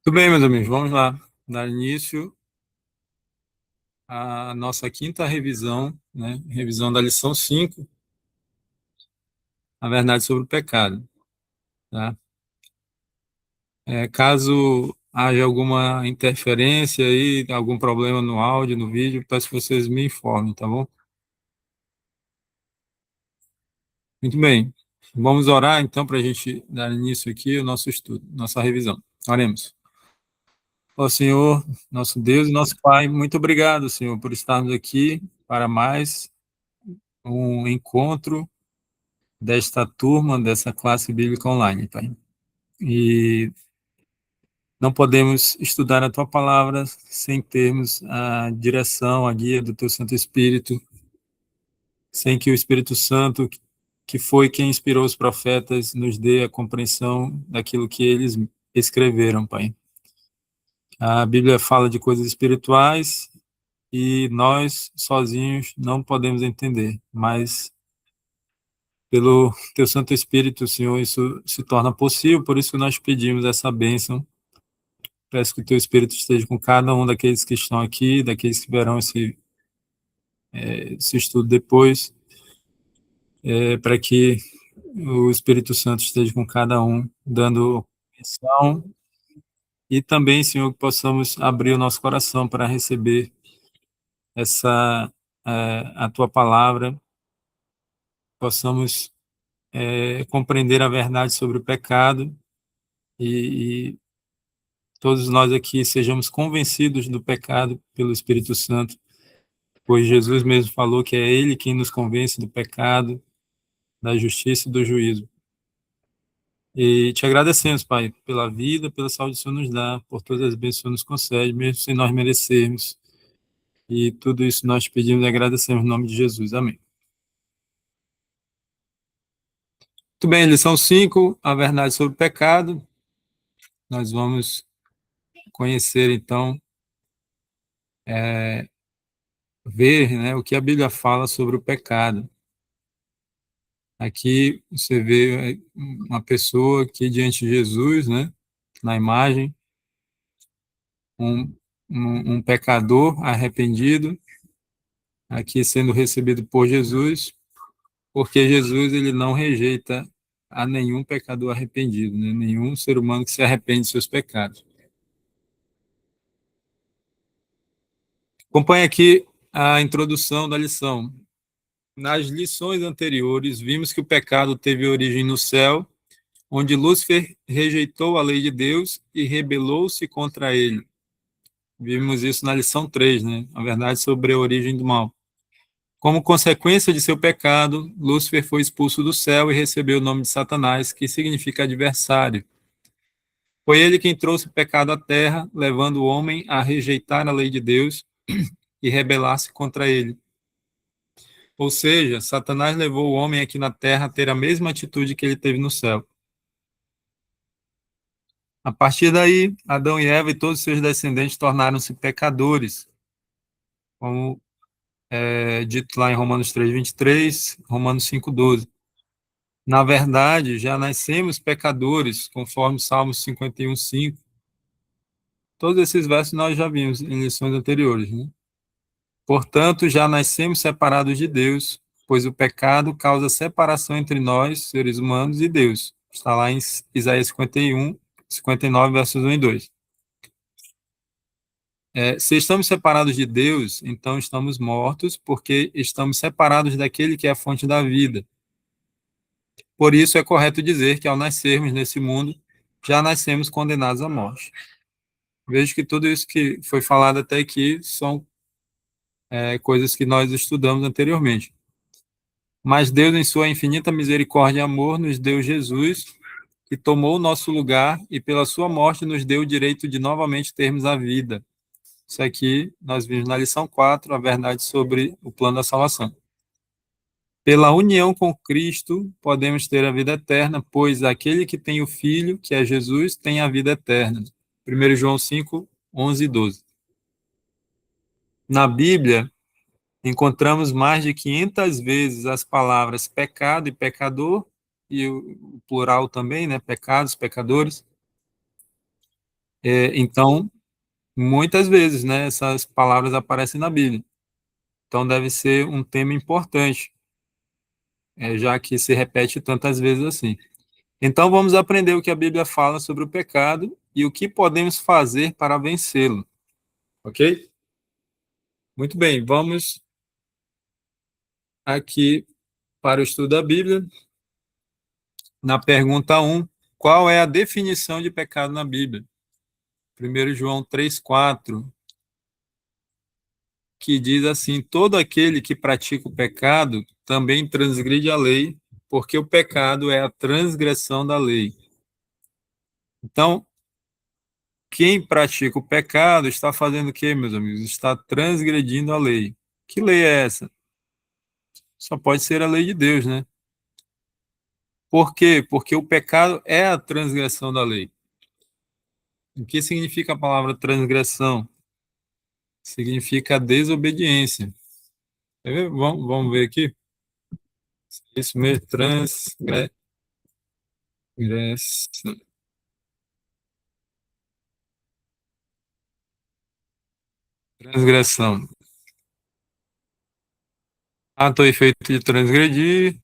Tudo bem, meus amigos, vamos lá dar início à nossa quinta revisão, né? Revisão da lição 5, a verdade sobre o pecado. Tá? Caso haja alguma interferência aí, algum problema no áudio, no vídeo, peço que vocês me informem, tá bom? Muito bem, vamos orar então para a gente dar início aqui ao nosso estudo, nossa revisão. Oremos. Ó Senhor, nosso Deus e nosso Pai, muito obrigado, Senhor, por estarmos aqui para mais um encontro desta turma, dessa classe bíblica online, Pai. E não podemos estudar a Tua palavra sem termos a direção, a guia do Teu Santo Espírito, sem que o Espírito Santo, que foi quem inspirou os profetas, nos dê a compreensão daquilo que eles escreveram, Pai. A Bíblia fala de coisas espirituais e nós, sozinhos, não podemos entender, mas pelo Teu Santo Espírito, Senhor, isso se torna possível, por isso que nós pedimos essa bênção. Peço que o Teu Espírito esteja com cada um daqueles que estão aqui, daqueles que verão esse estudo depois, para que o Espírito Santo esteja com cada um, dando atenção, e também, Senhor, que possamos abrir o nosso coração para receber essa a Tua palavra, possamos compreender a verdade sobre o pecado e todos nós aqui sejamos convencidos do pecado pelo Espírito Santo, pois Jesus mesmo falou que é Ele quem nos convence do pecado, da justiça e do juízo. E te agradecemos, Pai, pela vida, pela saúde que o Senhor nos dá, por todas as bênçãos que o Senhor nos concede, mesmo sem nós merecermos. E tudo isso nós pedimos e agradecemos em nome de Jesus. Amém. Muito bem, lição 5, a verdade sobre o pecado. Nós vamos conhecer, então, ver, né, o que a Bíblia fala sobre o pecado. Aqui você vê uma pessoa aqui diante de Jesus, né, na imagem, um pecador arrependido, aqui sendo recebido por Jesus, porque Jesus ele não rejeita a nenhum pecador arrependido, né, nenhum ser humano que se arrepende de seus pecados. Acompanhe aqui a introdução da lição. Nas lições anteriores, vimos que o pecado teve origem no céu, onde Lúcifer rejeitou a lei de Deus e rebelou-se contra ele. Vimos isso na lição 3, né? A verdade sobre a origem do mal. Como consequência de seu pecado, Lúcifer foi expulso do céu e recebeu o nome de Satanás, que significa adversário. Foi ele quem trouxe o pecado à terra, levando o homem a rejeitar a lei de Deus e rebelar-se contra ele. Ou seja, Satanás levou o homem aqui na terra a ter a mesma atitude que ele teve no céu. A partir daí, Adão e Eva e todos os seus descendentes tornaram-se pecadores, como dito lá em Romanos 3:23, Romanos 5:12. Na verdade, já nascemos pecadores, conforme Salmos 51:5. Todos esses versos nós já vimos em lições anteriores, né? Portanto, já nascemos separados de Deus, pois o pecado causa separação entre nós, seres humanos, e Deus. Está lá em Isaías 51, 59, versos 1 e 2. Se estamos separados de Deus, então estamos mortos, porque estamos separados daquele que é a fonte da vida. Por isso é correto dizer que ao nascermos nesse mundo, já nascemos condenados à morte. Vejo que tudo isso que foi falado até aqui são coisas que nós estudamos anteriormente. Mas Deus, em sua infinita misericórdia e amor, nos deu Jesus, que tomou o nosso lugar e pela sua morte nos deu o direito de novamente termos a vida. Isso aqui nós vimos na lição 4, a verdade sobre o plano da salvação. Pela união com Cristo, podemos ter a vida eterna, pois aquele que tem o Filho, que é Jesus, tem a vida eterna. 1 João 5, 11 e 12. Na Bíblia, encontramos mais de 500 vezes as palavras pecado e pecador e o plural também, né? Pecados, pecadores. Então, muitas vezes, né? Essas palavras aparecem na Bíblia. Então, deve ser um tema importante, já que se repete tantas vezes assim. Então, vamos aprender o que a Bíblia fala sobre o pecado e o que podemos fazer para vencê-lo. Ok? Muito bem, vamos aqui para o estudo da Bíblia. Na pergunta 1, qual é a definição de pecado na Bíblia? 1 João 3,4, que diz assim: todo aquele que pratica o pecado também transgride a lei, porque o pecado é a transgressão da lei. Então, quem pratica o pecado está fazendo o quê, meus amigos? Está transgredindo a lei. Que lei é essa? Só pode ser a lei de Deus, né? Por quê? Porque o pecado é a transgressão da lei. O que significa a palavra transgressão? Significa desobediência. Quer ver? Vamos ver aqui. Isso mesmo, transgressão. Ato ou efeito de transgredir.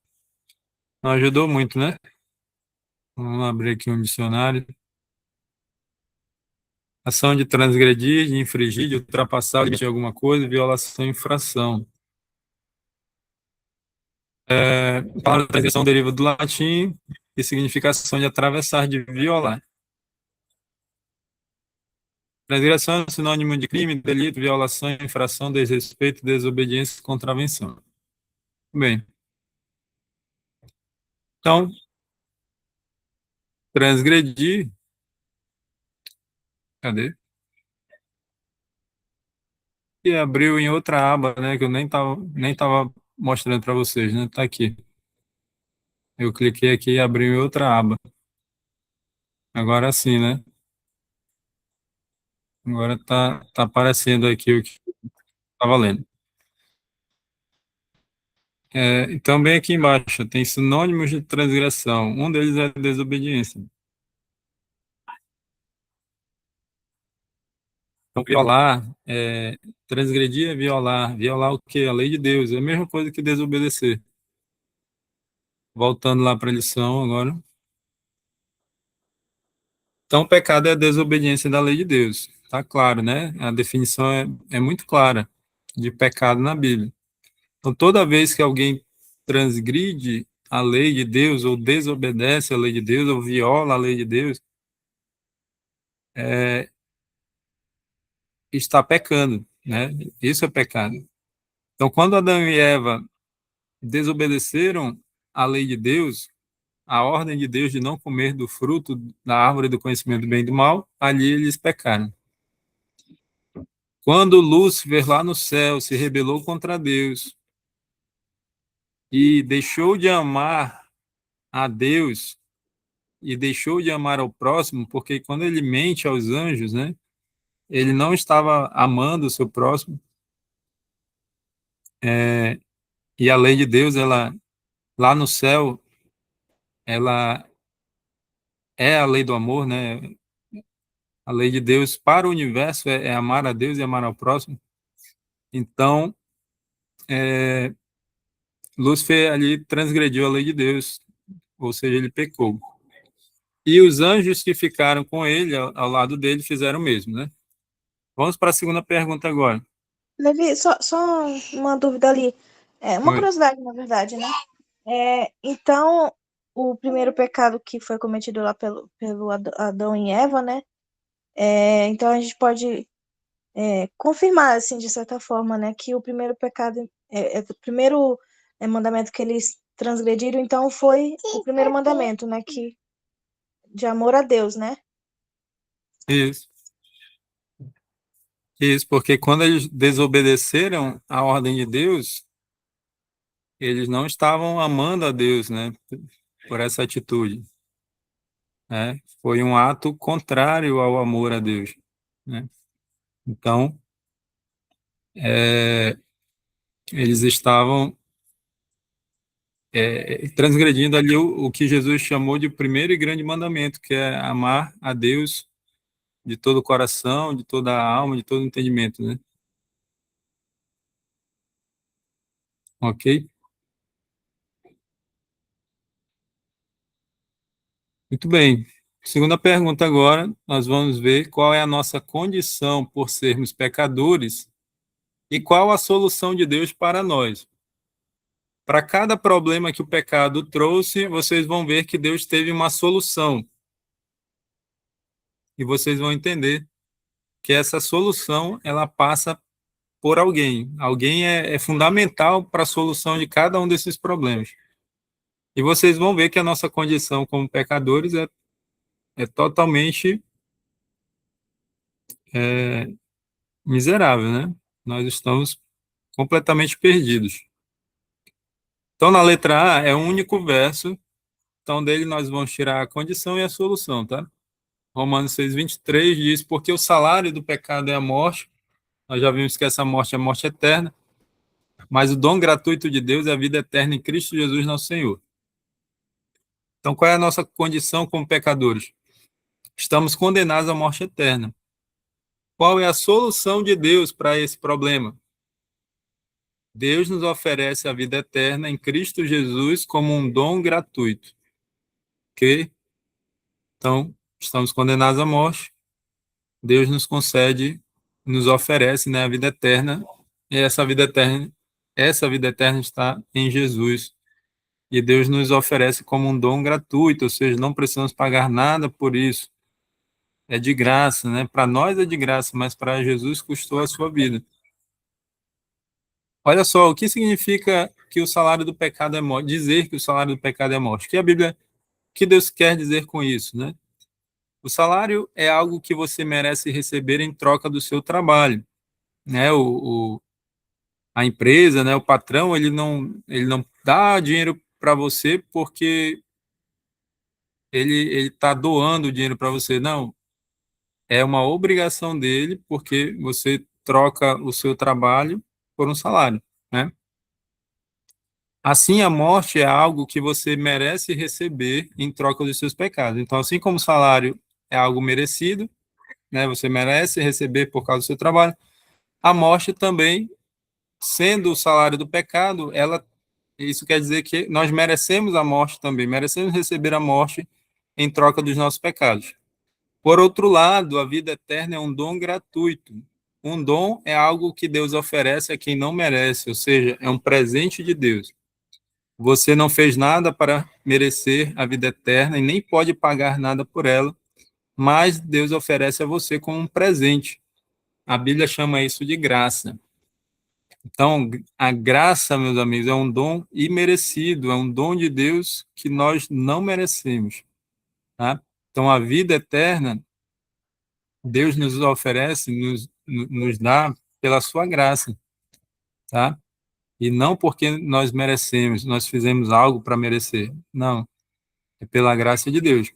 Não ajudou muito, né? Vamos abrir aqui um dicionário. Ação de transgredir, de infringir, de ultrapassar, de alguma coisa, violação, infração. A palavra transgressão deriva do latim e significa ação de atravessar, de violar. Transgressão é sinônimo de crime, delito, violação, infração, desrespeito, desobediência, contravenção. Bem, então, transgredir, cadê? E abriu em outra aba, né, que eu nem tava mostrando para vocês, né? Tá aqui. Eu cliquei aqui e abriu em outra aba. Agora sim, né? Agora tá aparecendo aqui o que estava lendo. Então, bem aqui embaixo, tem sinônimos de transgressão. Um deles é desobediência. Então, violar, transgredir é violar. Violar o quê? A lei de Deus. É a mesma coisa que desobedecer. Voltando lá para a lição agora. Então, o pecado é a desobediência da lei de Deus. Tá claro, né? A definição é muito clara de pecado na Bíblia. Então, toda vez que alguém transgride a lei de Deus, ou desobedece a lei de Deus, ou viola a lei de Deus, é, está pecando, né? Isso é pecado. Então, quando Adão e Eva desobedeceram a lei de Deus, a ordem de Deus de não comer do fruto da árvore do conhecimento do bem e do mal, ali eles pecaram. Quando Lúcifer lá no céu se rebelou contra Deus e deixou de amar a Deus e deixou de amar ao próximo, porque quando ele mente aos anjos, né, ele não estava amando o seu próximo, e a lei de Deus, ela lá no céu, ela é a lei do amor, né? A lei de Deus para o universo é amar a Deus e amar ao próximo. Então, Lúcifer ali transgrediu a lei de Deus, ou seja, ele pecou. E os anjos que ficaram com ele, ao lado dele, fizeram o mesmo, né? Vamos para a segunda pergunta agora. Levi, só uma dúvida ali. Uma Oi. curiosidade, na verdade, né? Então, o primeiro pecado que foi cometido lá pelo Adão e Eva, né? Então a gente pode confirmar, assim, de certa forma, né? Que o primeiro pecado, o primeiro mandamento que eles transgrediram, então foi o primeiro mandamento, né? De amor a Deus, né? Isso. Isso, porque quando eles desobedeceram a ordem de Deus, eles não estavam amando a Deus, né? Por essa atitude, né? Foi um ato contrário ao amor a Deus, né? Então, eles estavam transgredindo ali o que Jesus chamou de primeiro e grande mandamento, que é amar a Deus de todo o coração, de toda a alma, de todo o entendimento, né? Ok? Muito bem. Segunda pergunta agora, nós vamos ver qual é a nossa condição por sermos pecadores e qual a solução de Deus para nós. Para cada problema que o pecado trouxe, vocês vão ver que Deus teve uma solução. E vocês vão entender que essa solução, ela passa por alguém. Alguém é fundamental para a solução de cada um desses problemas. E vocês vão ver que a nossa condição como pecadores é totalmente é, miserável, né? Nós estamos completamente perdidos. Então, na letra A, é um único verso. Então, dele nós vamos tirar a condição e a solução, tá? Romanos 6:23 diz, porque o salário do pecado é a morte. Nós já vimos que essa morte é a morte eterna, mas o dom gratuito de Deus é a vida eterna em Cristo Jesus, nosso Senhor. Então, qual é a nossa condição como pecadores? Estamos condenados à morte eterna. Qual é a solução de Deus para esse problema? Deus nos oferece a vida eterna em Cristo Jesus como um dom gratuito. Ok? Então, estamos condenados à morte. Deus nos concede, nos oferece, né, a vida eterna. E essa vida eterna está em Jesus. E Deus nos oferece como um dom gratuito, ou seja, não precisamos pagar nada por isso. É de graça, né? Para nós é de graça, mas para Jesus custou a sua vida. Olha só, o que significa que o salário do pecado é morte? Dizer que o salário do pecado é morte. O que Deus quer dizer com isso, né? O salário é algo que você merece receber em troca do seu trabalho, né? A empresa, né? O patrão, ele não dá dinheiro para você porque ele está doando o dinheiro para você. Não, é uma obrigação dele porque você troca o seu trabalho por um salário, né? Assim, a morte é algo que você merece receber em troca dos seus pecados. Então, assim como o salário é algo merecido, né, você merece receber por causa do seu trabalho, a morte também, sendo o salário do pecado, isso quer dizer que nós merecemos a morte também, merecemos receber a morte em troca dos nossos pecados. Por outro lado, a vida eterna é um dom gratuito. Um dom é algo que Deus oferece a quem não merece, ou seja, é um presente de Deus. Você não fez nada para merecer a vida eterna e nem pode pagar nada por ela, mas Deus oferece a você como um presente. A Bíblia chama isso de graça. Então, a graça, meus amigos, é um dom imerecido, é um dom de Deus que nós não merecemos, tá? Então, a vida eterna, Deus nos oferece, nos dá pela sua graça, tá? E não porque nós merecemos, nós fizemos algo para merecer. Não, é pela graça de Deus.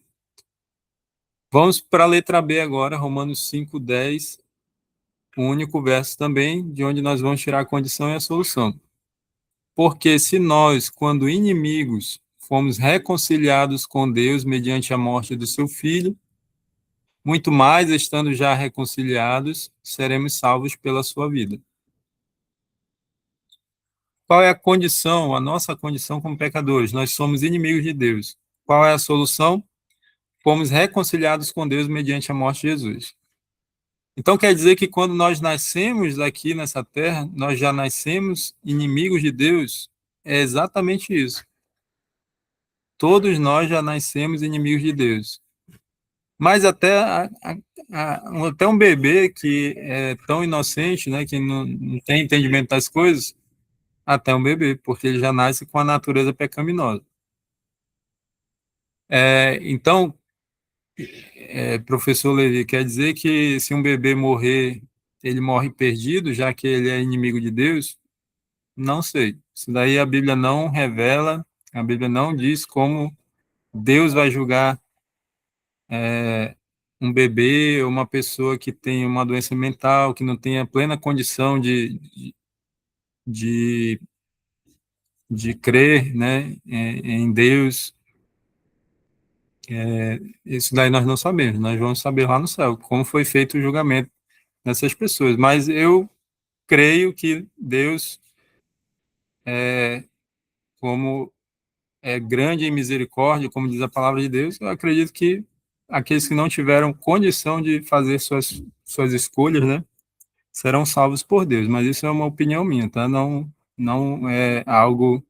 Vamos para a letra B agora, Romanos 5:10, o único verso também, de onde nós vamos tirar a condição e a solução. Porque se nós, quando inimigos, fomos reconciliados com Deus mediante a morte do seu Filho, muito mais, estando já reconciliados, seremos salvos pela sua vida. Qual é a condição, a nossa condição como pecadores? Nós somos inimigos de Deus. Qual é a solução? Fomos reconciliados com Deus mediante a morte de Jesus. Então quer dizer que quando nós nascemos aqui nessa terra, nós já nascemos inimigos de Deus? É exatamente isso. Todos nós já nascemos inimigos de Deus. Mas até um bebê que é tão inocente, né, que não tem entendimento das coisas, até um bebê, porque ele já nasce com a natureza pecaminosa. Então, professor Levi, quer dizer que se um bebê morrer, ele morre perdido, já que ele é inimigo de Deus? Não sei. Isso daí a Bíblia não revela, a Bíblia não diz como Deus vai julgar um bebê ou uma pessoa que tem uma doença mental, que não tenha plena condição de de crer, né, em Deus, isso daí nós não sabemos, nós vamos saber lá no céu, como foi feito o julgamento dessas pessoas. Mas eu creio que Deus, como é grande em misericórdia, como diz a palavra de Deus, eu acredito que aqueles que não tiveram condição de fazer suas escolhas, né, serão salvos por Deus. Mas isso é uma opinião minha, tá? Não é algo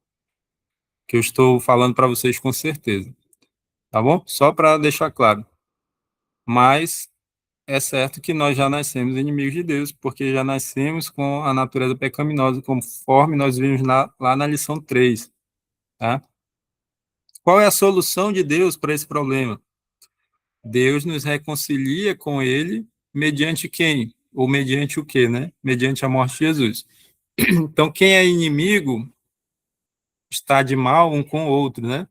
que eu estou falando para vocês com certeza, tá bom? Só para deixar claro. Mas é certo que nós já nascemos inimigos de Deus, porque já nascemos com a natureza pecaminosa, conforme nós vimos lá na lição 3, tá? Qual é a solução de Deus para esse problema? Deus nos reconcilia com ele mediante quem? Ou mediante o quê, né? Mediante a morte de Jesus. Então, quem é inimigo está de mal um com o outro, né?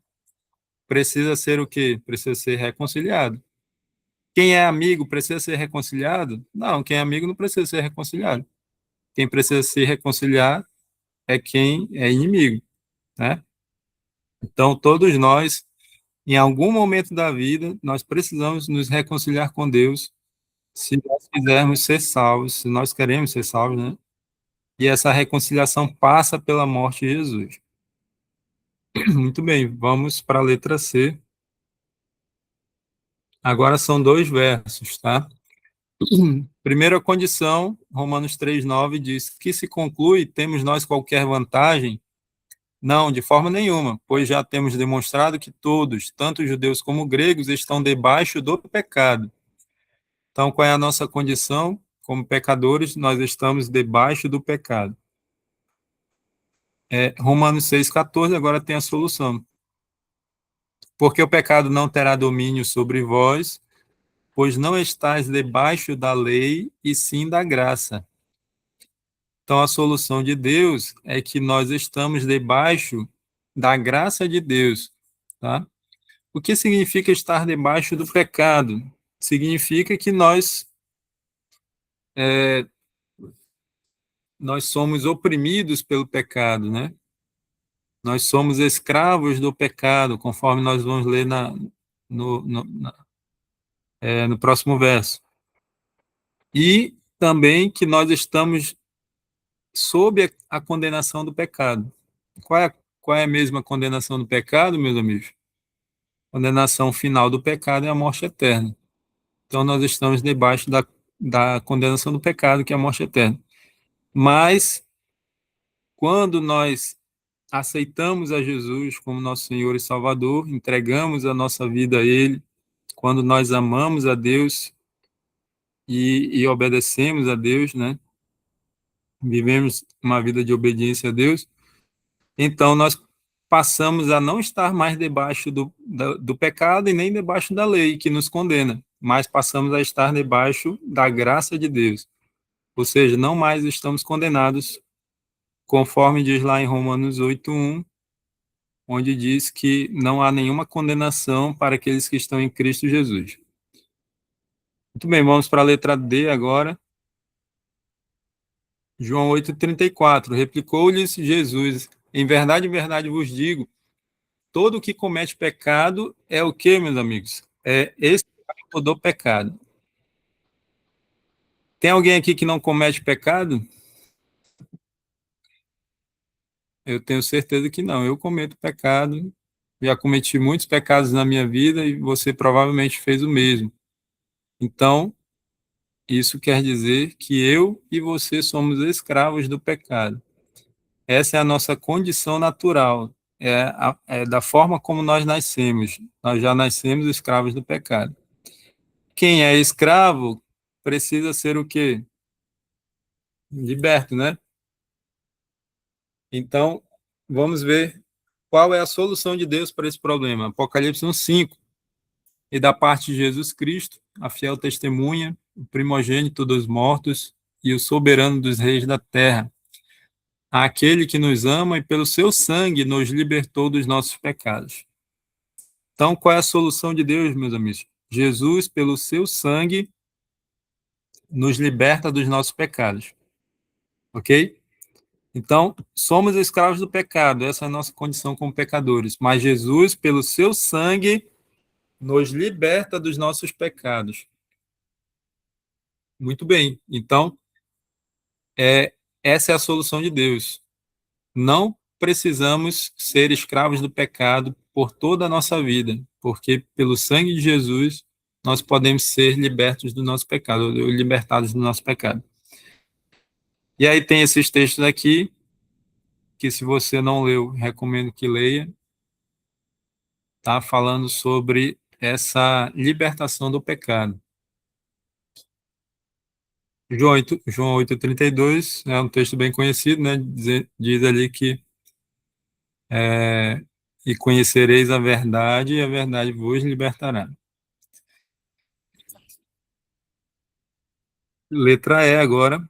Precisa ser o quê? Precisa ser reconciliado. Quem é amigo precisa ser reconciliado? Não, quem é amigo não precisa ser reconciliado. Quem precisa se reconciliar é quem é inimigo, né? Então, todos nós, em algum momento da vida, nós precisamos nos reconciliar com Deus, se nós quisermos ser salvos, se nós queremos ser salvos, né? E essa reconciliação passa pela morte de Jesus. Muito bem, vamos para a letra C. Agora são 2 versos, tá? Primeira condição, Romanos 3:9 diz: que se conclui, temos nós qualquer vantagem? Não, de forma nenhuma, pois já temos demonstrado que todos, tanto judeus como gregos, estão debaixo do pecado. Então, qual é a nossa condição? Como pecadores, nós estamos debaixo do pecado. Romanos 6,14 agora tem a solução. Porque o pecado não terá domínio sobre vós, pois não estáis debaixo da lei, e sim da graça. Então, a solução de Deus é que nós estamos debaixo da graça de Deus, tá? O que significa estar debaixo do pecado? Significa que nós somos oprimidos pelo pecado, né? Nós somos escravos do pecado, conforme nós vamos ler no, no, no próximo verso. E também que nós estamos sob a condenação do pecado. Qual é a mesma condenação do pecado, meus amigos? A condenação final do pecado é a morte eterna. Então, nós estamos debaixo da condenação do pecado, que é a morte eterna. Mas, quando nós aceitamos a Jesus como nosso Senhor e Salvador, entregamos a nossa vida a Ele, quando nós amamos a Deus e obedecemos a Deus, né? Vivemos uma vida de obediência a Deus, então nós passamos a não estar mais debaixo do pecado e nem debaixo da lei que nos condena, mas passamos a estar debaixo da graça de Deus. Ou seja, não mais estamos condenados, conforme diz lá em Romanos 8:1, onde diz que não há nenhuma condenação para aqueles que estão em Cristo Jesus. Muito bem, vamos para a letra D agora. João 8:34, replicou-lhes Jesus: em verdade vos digo, todo que comete pecado é o quê, meus amigos? É escravo do pecado. Tem alguém aqui que não comete pecado? Eu tenho certeza que não. Eu cometo pecado, já cometi muitos pecados na minha vida e você provavelmente fez o mesmo. Então, isso quer dizer que eu e você somos escravos do pecado. Essa é a nossa condição natural, é da forma como nós nascemos. Nós já nascemos escravos do pecado. Quem é escravo precisa ser o quê? Liberto, né? Então, vamos ver qual é a solução de Deus para esse problema. Apocalipse 1:5. E da parte de Jesus Cristo, a fiel testemunha, o primogênito dos mortos e o soberano dos reis da terra, aquele que nos ama e pelo seu sangue nos libertou dos nossos pecados. Então, qual é a solução de Deus, meus amigos? Jesus, pelo seu sangue, nos liberta dos nossos pecados. Ok? Então, somos escravos do pecado, essa é a nossa condição como pecadores. Mas Jesus, pelo seu sangue, nos liberta dos nossos pecados. Muito bem. Então, essa é a solução de Deus. Não precisamos ser escravos do pecado por toda a nossa vida, porque pelo sangue de Jesus nós podemos ser libertos do nosso pecado, libertados do nosso pecado. E aí tem esses textos aqui, que se você não leu, recomendo que leia, tá falando sobre essa libertação do pecado. João 8,32 é um texto bem conhecido, né? Diz ali que e conhecereis a verdade, e a verdade vos libertará. Letra E agora.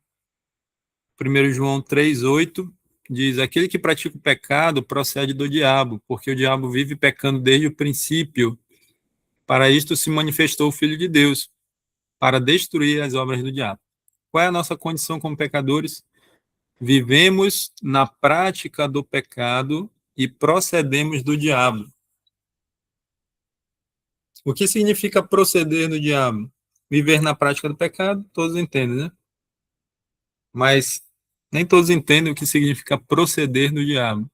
1 João 3,8 diz: aquele que pratica o pecado procede do diabo, porque o diabo vive pecando desde o princípio. Para isto se manifestou o Filho de Deus, para destruir as obras do diabo. Qual é a nossa condição como pecadores? Vivemos na prática do pecado e procedemos do diabo. O que significa proceder do diabo? Viver na prática do pecado, todos entendem, né? Mas nem todos entendem o que significa proceder do diabo.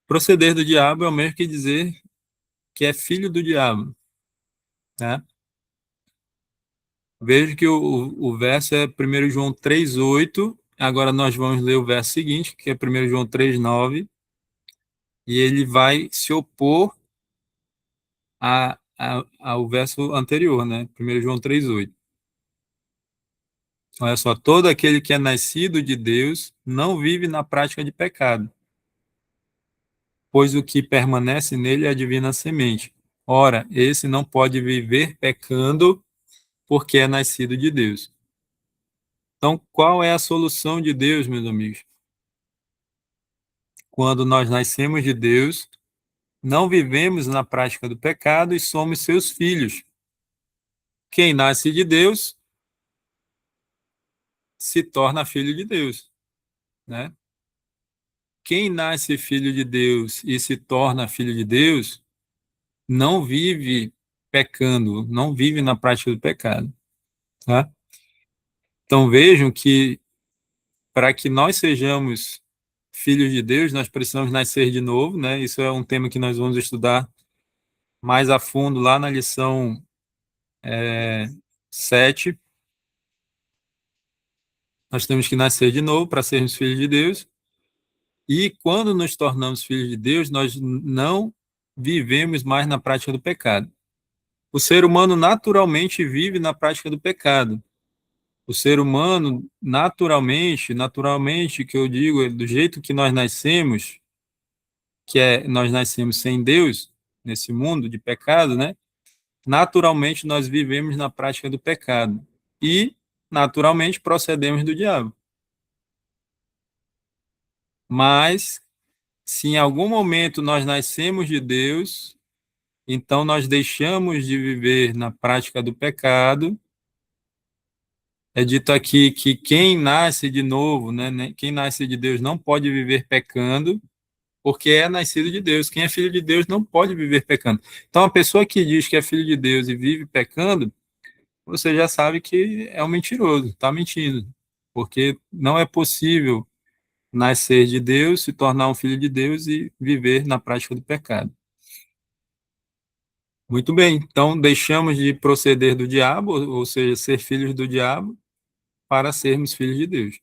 Proceder do diabo é o mesmo que dizer que é filho do diabo, né? Veja que o verso é 1 João 3,8. Agora nós vamos ler o verso seguinte, que é 1 João 3,9. E ele vai se opor ao verso anterior, né? 1 João 3,8. Olha só, todo aquele que é nascido de Deus não vive na prática de pecado, pois o que permanece nele é a divina semente. Ora, esse não pode viver pecando, porque é nascido de Deus. Então, qual é a solução de Deus, meus amigos? Quando nós nascemos de Deus, não vivemos na prática do pecado e somos seus filhos. Quem nasce de Deus se torna filho de Deus, né? Quem nasce filho de Deus e se torna filho de Deus não vive pecando, não vive na prática do pecado, tá? Então vejam que para que nós sejamos filhos de Deus, nós precisamos nascer de novo, né? Isso é um tema que nós vamos estudar mais a fundo lá na lição 7. Nós temos que nascer de novo para sermos filhos de Deus. E quando nos tornamos filhos de Deus, nós não vivemos mais na prática do pecado. O ser humano naturalmente vive na prática do pecado. O ser humano naturalmente, que eu digo, do jeito que nós nascemos, nós nascemos sem Deus, nesse mundo de pecado, né? Naturalmente nós vivemos na prática do pecado. E, naturalmente, procedemos do diabo. Mas, se em algum momento nós nascemos de Deus, então nós deixamos de viver na prática do pecado. É dito aqui que quem nasce de novo, né, quem nasce de Deus não pode viver pecando, porque é nascido de Deus. Quem é filho de Deus não pode viver pecando. Então, a pessoa que diz que é filho de Deus e vive pecando, você já sabe que é um mentiroso, está mentindo. Porque não é possível nascer de Deus, se tornar um filho de Deus e viver na prática do pecado. Muito bem, então deixamos de proceder do diabo, ou seja, ser filhos do diabo, para sermos filhos de Deus.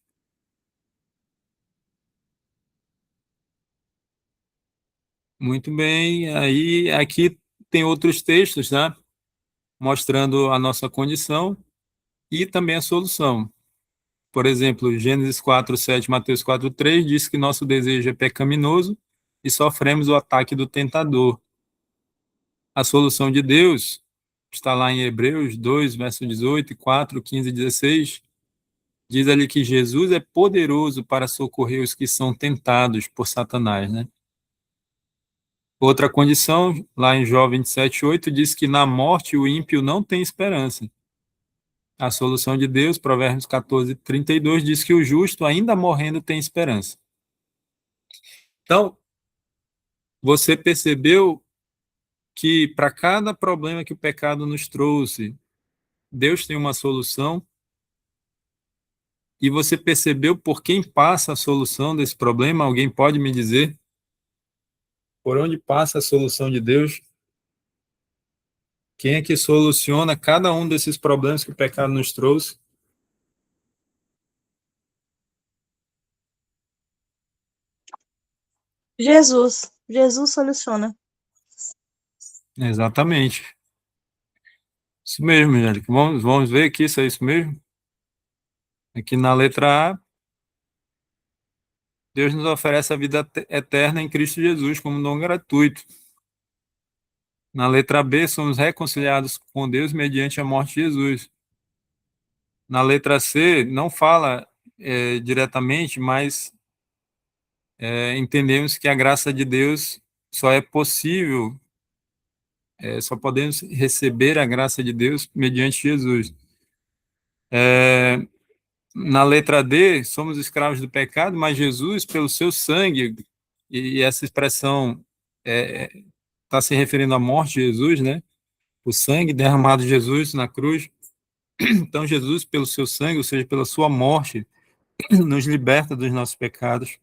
Muito bem, aí aqui tem outros textos, né, mostrando a nossa condição e também a solução. Por exemplo, Gênesis 4:7, Mateus 4:3 diz que nosso desejo é pecaminoso e sofremos o ataque do tentador. A solução de Deus está lá em Hebreus 2, verso 18, 4, 15 e 16. Diz ali que Jesus é poderoso para socorrer os que são tentados por Satanás, né? Outra condição, lá em Jó 27:8, diz que na morte o ímpio não tem esperança. a solução de Deus, Provérbios 14, 32, diz que o justo, ainda morrendo, tem esperança. Então, você percebeu que para cada problema que o pecado nos trouxe, Deus tem uma solução, e você percebeu por quem passa a solução desse problema? Alguém pode me dizer por onde passa a solução de Deus? Quem é que soluciona cada um desses problemas que o pecado nos trouxe? Jesus. Jesus soluciona. Exatamente. Isso mesmo, Angélica. Vamos ver aqui se é isso mesmo. Aqui na letra A, Deus nos oferece a vida eterna em Cristo Jesus como dom gratuito. Na letra B, somos reconciliados com Deus mediante a morte de Jesus. Na letra C, não fala diretamente, mas entendemos que a graça de Deus só é possível, só podemos receber a graça de Deus mediante Jesus. Na letra D, somos escravos do pecado, mas Jesus, pelo seu sangue, e essa expressão está se referindo à morte de Jesus, né? O sangue derramado de Jesus na cruz. Então, Jesus, pelo seu sangue, ou seja, pela sua morte, nos liberta dos nossos pecados.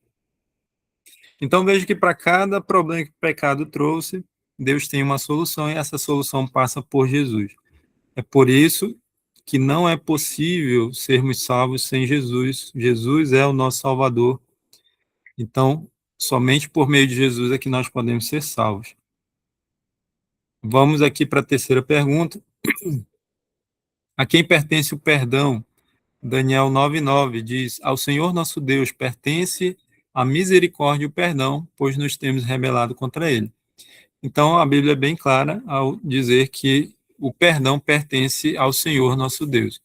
Então, veja que para cada problema que o pecado trouxe, Deus tem uma solução, e essa solução passa por Jesus. É por isso que não é possível sermos salvos sem Jesus. Jesus é o nosso Salvador. Então, somente por meio de Jesus é que nós podemos ser salvos. Vamos aqui para a terceira pergunta. A quem pertence o perdão? Daniel 9:9 diz: Ao Senhor nosso Deus pertence a misericórdia e o perdão, pois nos temos rebelado contra ele. Então, a Bíblia é bem clara ao dizer que o perdão pertence ao Senhor nosso Deus,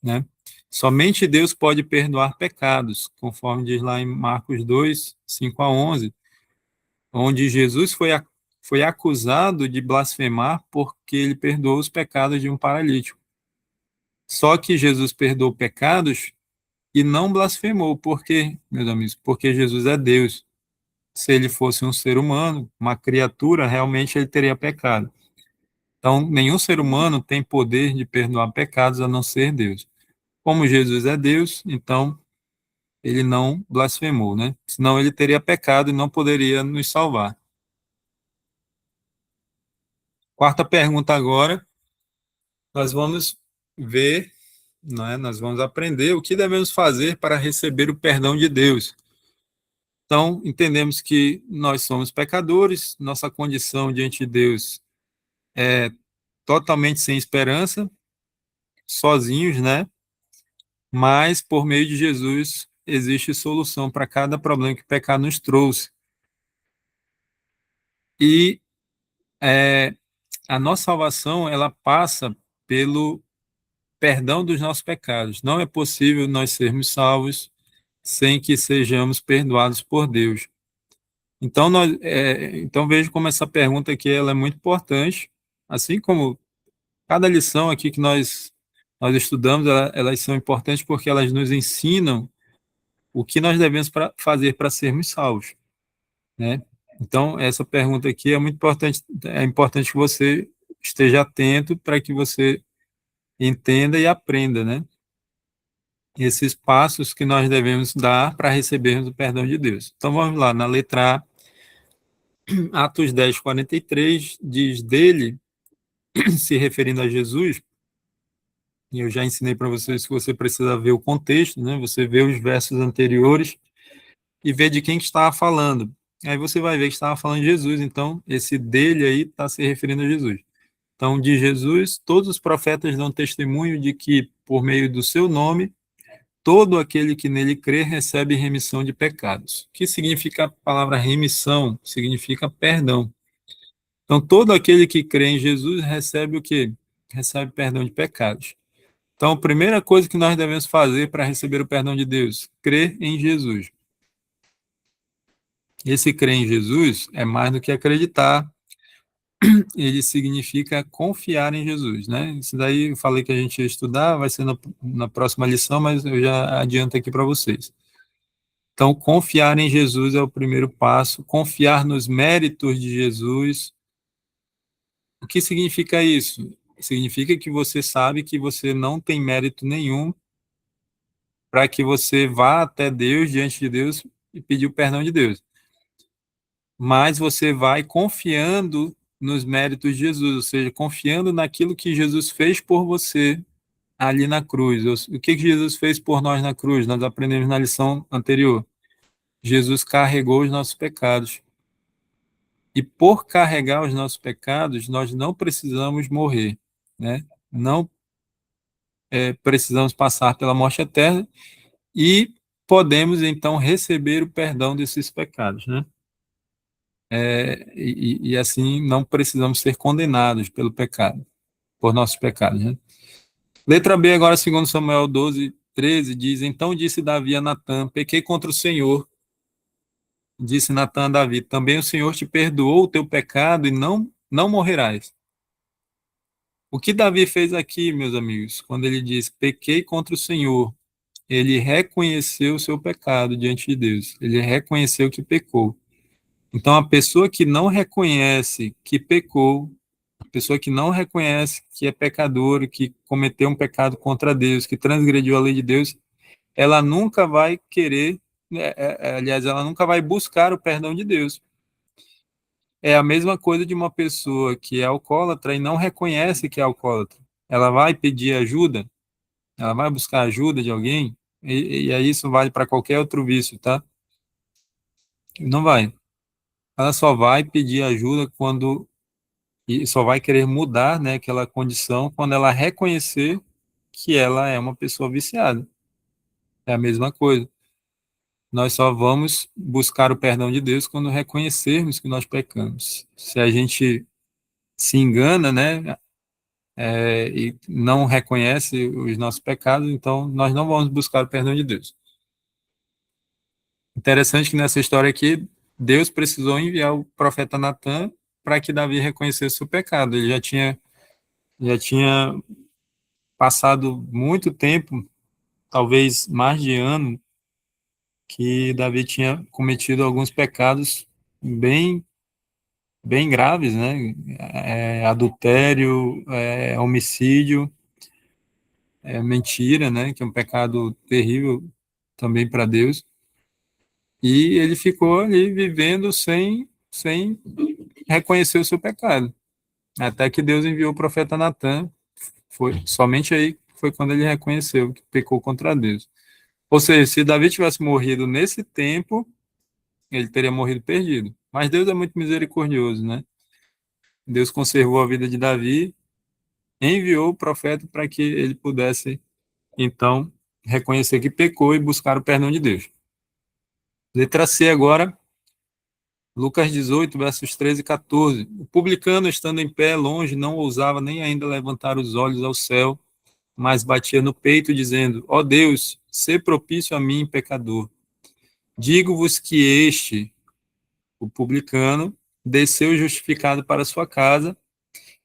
né? Somente Deus pode perdoar pecados, conforme diz lá em Marcos 2, 5 a 11, onde Jesus foi acusado de blasfemar porque ele perdoou os pecados de um paralítico. Só que Jesus perdoou pecados e não blasfemou. Por quê, meus amigos? Porque Jesus é Deus. Se ele fosse um ser humano, uma criatura, realmente ele teria pecado. Então, nenhum ser humano tem poder de perdoar pecados a não ser Deus. Como Jesus é Deus, então ele não blasfemou, né? Senão ele teria pecado e não poderia nos salvar. Quarta pergunta agora, nós vamos ver, né? Nós vamos aprender o que devemos fazer para receber o perdão de Deus. Então, entendemos que nós somos pecadores, nossa condição diante de Deus é totalmente sem esperança, sozinhos, né? Mas, por meio de Jesus, existe solução para cada problema que o pecado nos trouxe. E a nossa salvação, ela passa pelo perdão dos nossos pecados. Não é possível nós sermos salvos sem que sejamos perdoados por Deus. Então, então veja como essa pergunta aqui ela é muito importante, assim como cada lição aqui que nós estudamos, elas são importantes porque elas nos ensinam o que nós devemos fazer para sermos salvos, né? Então, essa pergunta aqui é importante que você esteja atento para que você entenda e aprenda, né? Esses passos que nós devemos dar para recebermos o perdão de Deus. Então, vamos lá, na letra A, Atos 10, 43, diz dele, se referindo a Jesus, e eu já ensinei para vocês que você precisa ver o contexto, né? Você vê os versos anteriores e ver de quem que estava falando. Aí você vai ver que estava falando de Jesus, então esse dele aí está se referindo a Jesus. Então, de Jesus, todos os profetas dão testemunho de que, por meio do seu nome, todo aquele que nele crê recebe remissão de pecados. O que significa a palavra remissão? Significa perdão. Então, todo aquele que crê em Jesus recebe o quê? Recebe perdão de pecados. Então, a primeira coisa que nós devemos fazer para receber o perdão de Deus, crer em Jesus. Esse crer em Jesus é mais do que acreditar, ele significa confiar em Jesus, né? Isso daí eu falei que a gente ia estudar, vai ser na próxima lição, mas eu já adianto aqui para vocês. Então, confiar em Jesus é o primeiro passo, confiar nos méritos de Jesus. O que significa isso? Significa que você sabe que você não tem mérito nenhum para que você vá até Deus, diante de Deus, e pedir o perdão de Deus. Mas você vai confiando nos méritos de Jesus, ou seja, confiando naquilo que Jesus fez por você ali na cruz. O que Jesus fez por nós na cruz? Nós aprendemos na lição anterior. Jesus carregou os nossos pecados. E por carregar os nossos pecados, nós não precisamos morrer, né? Não precisamos passar pela morte eterna e podemos então receber o perdão desses pecados, né? E assim não precisamos ser condenados pelo pecado, por nossos pecados, né? Letra B agora, segundo Samuel 12:13, diz: Então disse Davi a Natã: Pequei contra o Senhor. Disse Natã a Davi: Também o Senhor te perdoou o teu pecado e não morrerás. O que Davi fez aqui, meus amigos, quando ele diz pequei contra o Senhor, ele reconheceu o seu pecado diante de Deus. Ele reconheceu que pecou. Então, a pessoa que não reconhece que pecou, a pessoa que não reconhece que é pecador, que cometeu um pecado contra Deus, que transgrediu a lei de Deus, ela nunca vai querer, aliás, ela nunca vai buscar o perdão de Deus. É a mesma coisa de uma pessoa que é alcoólatra e não reconhece que é alcoólatra. Ela vai pedir ajuda, ela vai buscar ajuda de alguém, e aí isso vale para qualquer outro vício, tá? Não vai. Ela só vai pedir ajuda quando, e só vai querer mudar, né, aquela condição quando ela reconhecer que ela é uma pessoa viciada. É a mesma coisa. Nós só vamos buscar o perdão de Deus quando reconhecermos que nós pecamos. Se a gente se engana, né, e não reconhece os nossos pecados, então nós não vamos buscar o perdão de Deus. Interessante que nessa história aqui, Deus precisou enviar o profeta Natã para que Davi reconhecesse o pecado. Ele já tinha passado muito tempo, talvez mais de ano, que Davi tinha cometido alguns pecados bem bem graves, né? Adultério, homicídio, mentira, né? Que é um pecado terrível também para Deus. E ele ficou ali vivendo sem reconhecer o seu pecado. Até que Deus enviou o profeta Natã, foi somente aí foi quando ele reconheceu que pecou contra Deus. Ou seja, se Davi tivesse morrido nesse tempo, ele teria morrido perdido. Mas Deus é muito misericordioso, né? Deus conservou a vida de Davi, enviou o profeta para que ele pudesse, então, reconhecer que pecou e buscar o perdão de Deus. Letra C agora, Lucas 18, versos 13 e 14. O publicano, estando em pé, longe, não ousava nem ainda levantar os olhos ao céu, mas batia no peito, dizendo: Ó Deus, sê propício a mim, pecador. Digo-vos que este, o publicano, desceu justificado para sua casa,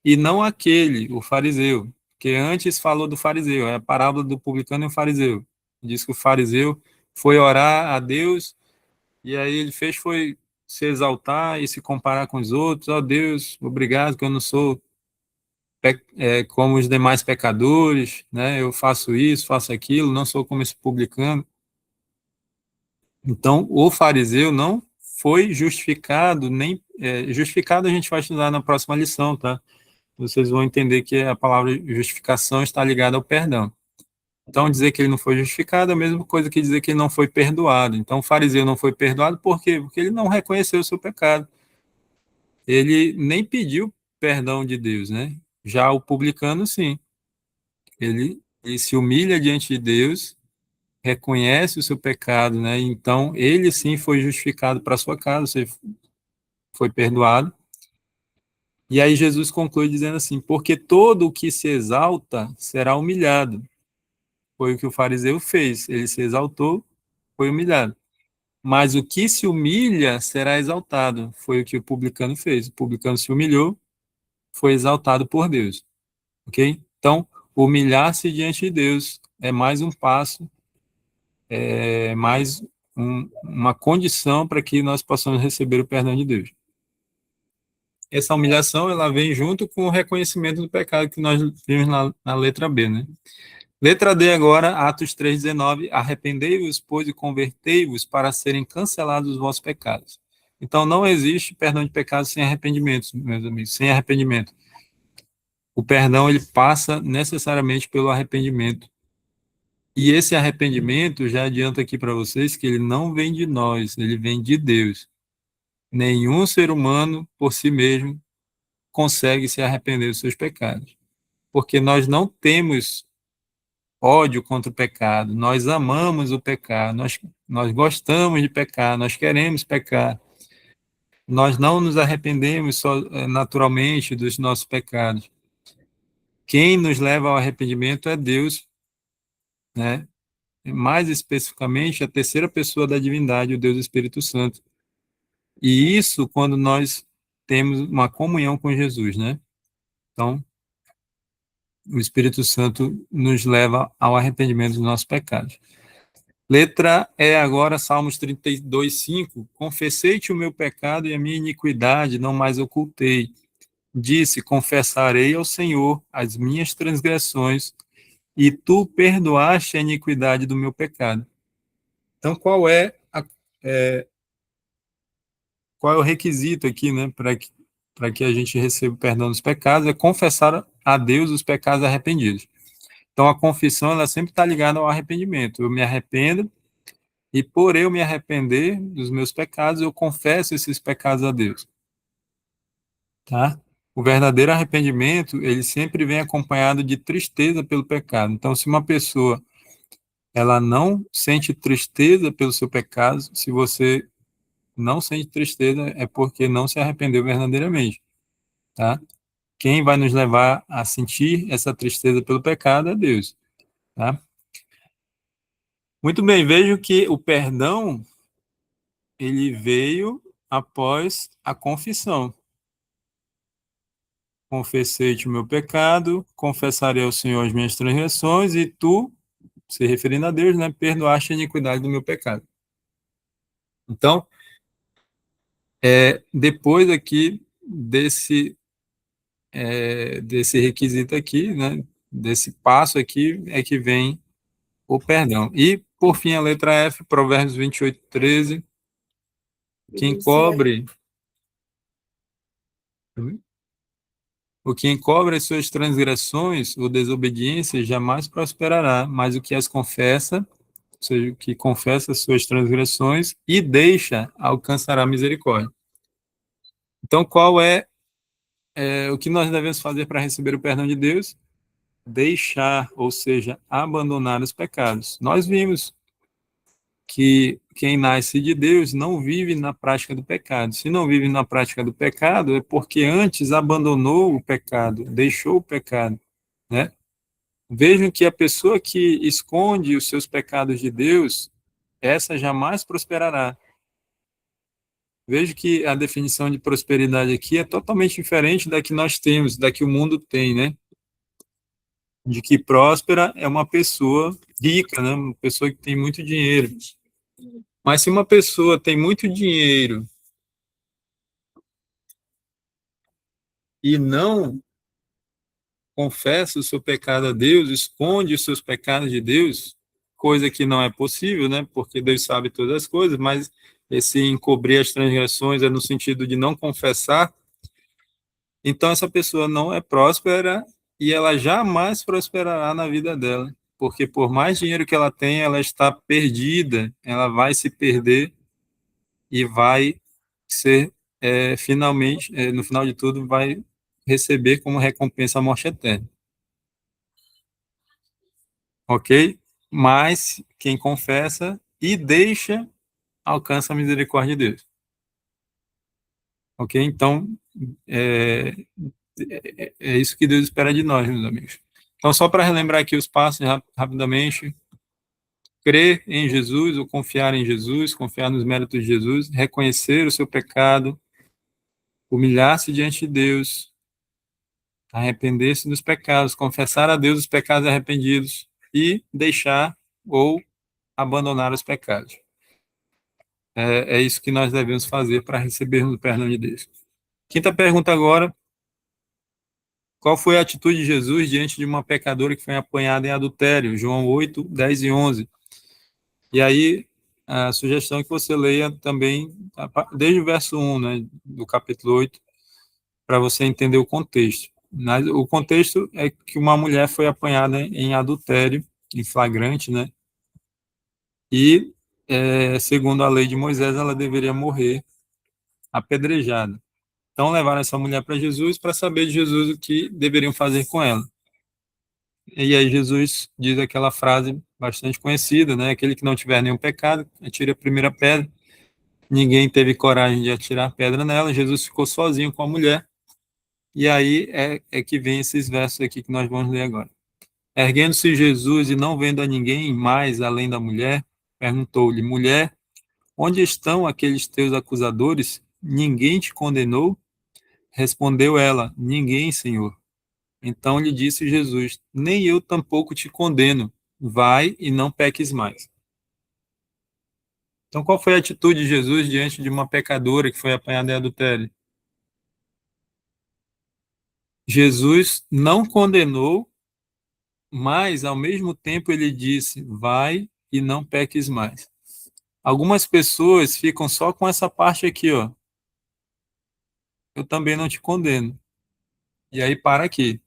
e não aquele, o fariseu, que antes falou do fariseu, é a parábola do publicano e o fariseu. Diz que o fariseu foi orar a Deus, e aí ele foi se exaltar e se comparar com os outros. Ó Deus, obrigado que eu não sou como os demais pecadores, né? Eu faço isso, faço aquilo, não sou como esse publicano. Então, o fariseu não foi justificado, nem justificado a gente vai estudar na próxima lição, tá? Vocês vão entender que a palavra justificação está ligada ao perdão. Então, dizer que ele não foi justificado é a mesma coisa que dizer que ele não foi perdoado. Então, o fariseu não foi perdoado por quê? Porque ele não reconheceu o seu pecado. Ele nem pediu perdão de Deus, né? Já o publicano, sim. Ele se humilha diante de Deus, reconhece o seu pecado, né? Então, ele sim foi justificado para a sua casa, você foi perdoado. E aí Jesus conclui dizendo assim: porque todo o que se exalta será humilhado. Foi o que o fariseu fez. Ele se exaltou, foi humilhado. Mas o que se humilha será exaltado. Foi o que o publicano fez. O publicano se humilhou foi exaltado por Deus, ok? Então, humilhar-se diante de Deus é mais um passo, é mais uma condição para que nós possamos receber o perdão de Deus. Essa humilhação, ela vem junto com o reconhecimento do pecado que nós vimos na letra B, né? Letra D agora, Atos 3,19, arrependei-vos, pois, e convertei-vos para serem cancelados os vossos pecados. Então, não existe perdão de pecados sem arrependimento, meus amigos, sem arrependimento. O perdão, ele passa necessariamente pelo arrependimento. E esse arrependimento, já adianto aqui para vocês, que ele não vem de nós, ele vem de Deus. Nenhum ser humano, por si mesmo, consegue se arrepender dos seus pecados. Porque nós não temos ódio contra o pecado, nós amamos o pecado, nós gostamos de pecar, nós queremos pecar, nós não nos arrependemos só, naturalmente dos nossos pecados. Quem nos leva ao arrependimento é Deus, né? Mais especificamente, a terceira pessoa da divindade, o Deus Espírito Santo. E isso quando nós temos uma comunhão com Jesus, né? Então, o Espírito Santo nos leva ao arrependimento dos nossos pecados. Letra E agora, Salmos 32:5. Confessei-te o meu pecado e a minha iniquidade não mais ocultei. Disse, confessarei ao Senhor as minhas transgressões e tu perdoaste a iniquidade do meu pecado. Então, qual é o requisito aqui, né, para que a gente receba o perdão dos pecados? É confessar a Deus os pecados arrependidos. Então, a confissão, ela sempre está ligada ao arrependimento. Eu me arrependo, e por eu me arrepender dos meus pecados, eu confesso esses pecados a Deus. Tá? O verdadeiro arrependimento, ele sempre vem acompanhado de tristeza pelo pecado. Então, se uma pessoa ela não sente tristeza pelo seu pecado, se você não sente tristeza, é porque não se arrependeu verdadeiramente. Tá? Quem vai nos levar a sentir essa tristeza pelo pecado é Deus. Tá? Muito bem, vejo que o perdão ele veio após a confissão. Confessei-te o meu pecado, confessarei ao Senhor as minhas transgressões, e tu, se referindo a Deus, né, perdoaste a iniquidade do meu pecado. Então, depois aqui desse requisito aqui, né, desse passo aqui, é que vem o perdão. E, por fim, a letra F, Provérbios 28:13, que encobre o que encobre as suas transgressões ou desobediências jamais prosperará, mas o que as confessa, ou seja, o que confessa as suas transgressões e deixa, alcançará misericórdia. Então, qual é o que nós devemos fazer para receber o perdão de Deus? Deixar, ou seja, abandonar os pecados. Nós vimos que quem nasce de Deus não vive na prática do pecado. Se não vive na prática do pecado, é porque antes abandonou o pecado, deixou o pecado, né? Vejam que a pessoa que esconde os seus pecados de Deus, essa jamais prosperará. Vejo que a definição de prosperidade aqui é totalmente diferente da que nós temos, da que o mundo tem, né? De que próspera é uma pessoa rica, né? Uma pessoa que tem muito dinheiro. Mas se uma pessoa tem muito dinheiro e não confessa o seu pecado a Deus, esconde os seus pecados de Deus, coisa que não é possível, né? Porque Deus sabe todas as coisas, mas esse encobrir as transgressões é no sentido de não confessar. Então essa pessoa não é próspera e ela jamais prosperará na vida dela, porque por mais dinheiro que ela tenha, ela está perdida, ela vai se perder e vai ser finalmente, no final de tudo, vai receber como recompensa a morte eterna. Ok? Mas quem confessa e deixa, alcança a misericórdia de Deus. Ok? Então, é isso que Deus espera de nós, meus amigos. Então, só para relembrar aqui os passos rapidamente: crer em Jesus ou confiar em Jesus, confiar nos méritos de Jesus, reconhecer o seu pecado, humilhar-se diante de Deus, arrepender-se dos pecados, confessar a Deus os pecados arrependidos e deixar ou abandonar os pecados. É isso que nós devemos fazer para recebermos o perdão de Deus. Quinta pergunta agora: qual foi a atitude de Jesus diante de uma pecadora que foi apanhada em adultério? João 8, 10 e 11. E aí, a sugestão é que você leia também desde o verso 1, né, do capítulo 8, para você entender o contexto. Mas o contexto é que uma mulher foi apanhada em adultério, em flagrante, né? E, segundo a lei de Moisés, ela deveria morrer apedrejada. Então, levaram essa mulher para Jesus para saber de Jesus o que deveriam fazer com ela. E aí Jesus diz aquela frase bastante conhecida, né? Aquele que não tiver nenhum pecado, atire a primeira pedra. Ninguém teve coragem de atirar pedra nela. Jesus ficou sozinho com a mulher. E aí é que vem esses versos aqui que nós vamos ler agora. Erguendo-se Jesus e não vendo a ninguém mais além da mulher, perguntou-lhe: Mulher, onde estão aqueles teus acusadores? Ninguém te condenou? Respondeu ela: Ninguém, Senhor. Então lhe disse Jesus: Nem eu tampouco te condeno. Vai e não peques mais. Então, qual foi a atitude de Jesus diante de uma pecadora que foi apanhada em adultério? Jesus não condenou, mas ao mesmo tempo ele disse: Vai e não peques mais. Algumas pessoas ficam só com essa parte aqui, ó. Eu também não te condeno. E aí para aqui.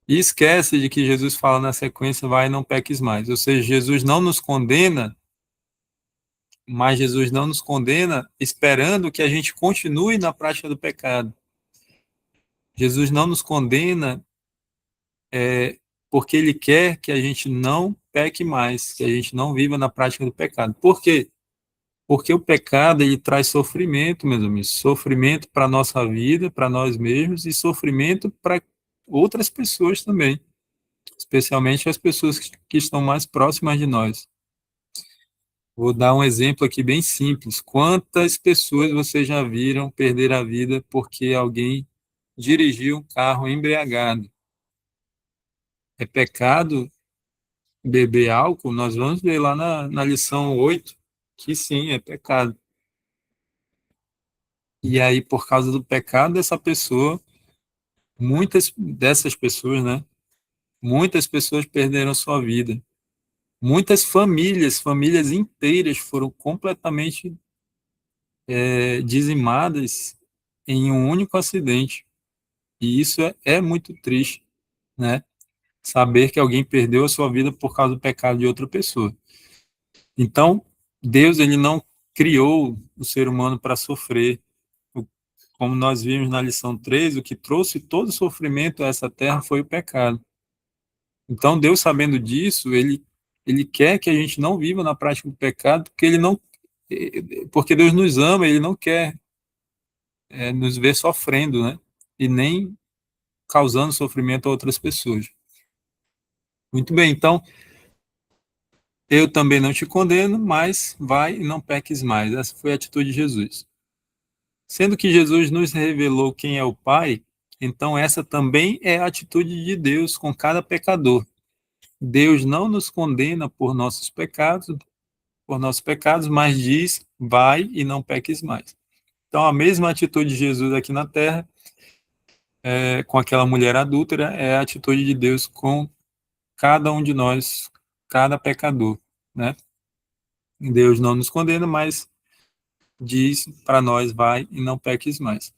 E esquece de que Jesus fala na sequência: Vai e não peques mais. Ou seja, Jesus não nos condena, mas Jesus não nos condena esperando que a gente continue na prática do pecado. Jesus não nos condena porque ele quer que a gente não peque mais, que a gente não viva na prática do pecado. Por quê? Porque o pecado ele traz sofrimento, meus amigos, sofrimento para a nossa vida, para nós mesmos e sofrimento para outras pessoas também, especialmente as pessoas que estão mais próximas de nós. Vou dar um exemplo aqui bem simples. Quantas pessoas vocês já viram perder a vida porque alguém dirigiu um carro embriagado? É pecado beber álcool? Nós vamos ver lá na lição 8 que sim, é pecado. E aí, por causa do pecado dessa pessoa, muitas dessas pessoas, né? Muitas pessoas perderam sua vida. Muitas famílias inteiras foram completamente dizimadas em um único acidente. E isso é muito triste, né? Saber que alguém perdeu a sua vida por causa do pecado de outra pessoa. Então, Deus ele não criou o ser humano para sofrer. Como nós vimos na lição 3, o que trouxe todo o sofrimento a essa terra foi o pecado. Então, Deus, sabendo disso, ele quer que a gente não viva na prática do pecado, porque ele não porque Deus nos ama, ele não quer nos ver sofrendo, né? E nem causando sofrimento a outras pessoas. Muito bem, então, eu também não te condeno, mas vai e não peques mais. Essa foi a atitude de Jesus. Sendo que Jesus nos revelou quem é o Pai, então essa também é a atitude de Deus com cada pecador. Deus não nos condena por nossos pecados, mas diz: vai e não peques mais. Então a mesma atitude de Jesus aqui na terra, com aquela mulher adúltera, é a atitude de Deus com cada um de nós, cada pecador, né? Deus não nos condena, mas diz para nós: vai e não peques mais.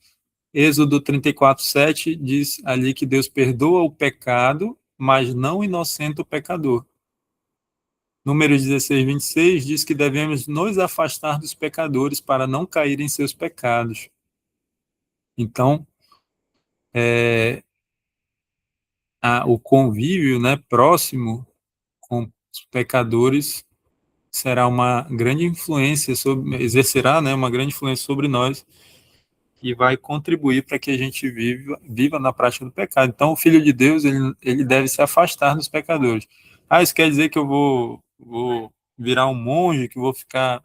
Êxodo 34:7 diz ali que Deus perdoa o pecado, mas não inocenta o pecador. Números 16:26 diz que devemos nos afastar dos pecadores para não cair em seus pecados. Então, o convívio, né, próximo com os pecadores será uma grande influência exercerá, né, uma grande influência sobre nós e vai contribuir para que a gente viva na prática do pecado. Então, o Filho de Deus, ele deve se afastar dos pecadores. Ah, isso quer dizer que eu vou virar um monge, que vou ficar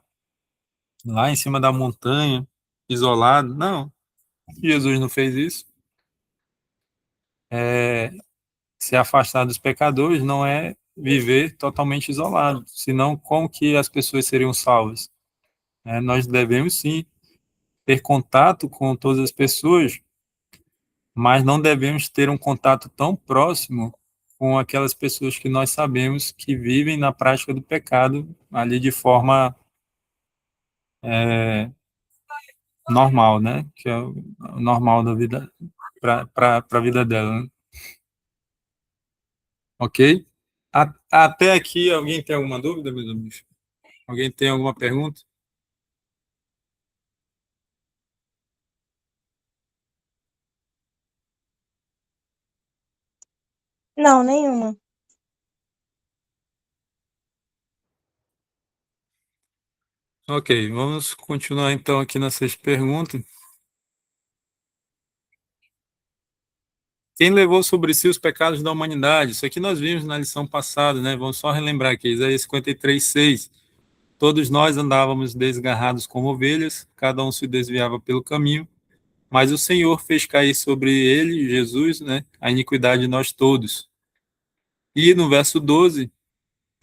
lá em cima da montanha, isolado? Não, Jesus não fez isso. se afastar dos pecadores não é viver totalmente isolado, senão como que as pessoas seriam salvas? Nós devemos sim ter contato com todas as pessoas, mas não devemos ter um contato tão próximo com aquelas pessoas que nós sabemos que vivem na prática do pecado ali de forma normal, né? Que é o normal da vida para a vida dela, né? Ok? Até aqui, alguém tem alguma dúvida, meus amigos? Alguém tem alguma pergunta? Não, nenhuma. Ok, vamos continuar então aqui na sexta pergunta. Quem levou sobre si os pecados da humanidade? Isso aqui nós vimos na lição passada, né? Vamos só relembrar aqui, Isaías 53:6. Todos nós andávamos desgarrados como ovelhas, cada um se desviava pelo caminho, mas o Senhor fez cair sobre ele, Jesus, né, a iniquidade de nós todos. E no verso 12,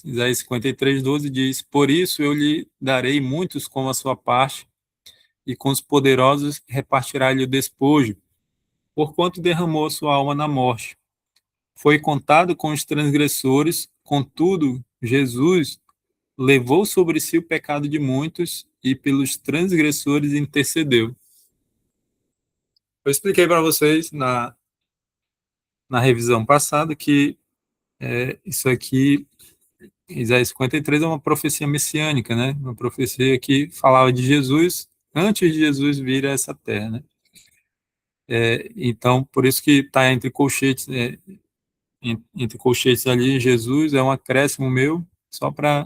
Isaías 53:12 diz: Por isso eu lhe darei muitos como a sua parte, e com os poderosos repartirá-lhe o despojo, porquanto derramou sua alma na morte. Foi contado com os transgressores, contudo, Jesus levou sobre si o pecado de muitos e pelos transgressores intercedeu. Eu expliquei para vocês na revisão passada que isso aqui, Isaías 53, é uma profecia messiânica, né? Uma profecia que falava de Jesus antes de Jesus vir a essa terra, né? Então, por isso que está entre colchetes, entre colchetes ali, Jesus é um acréscimo meu, só para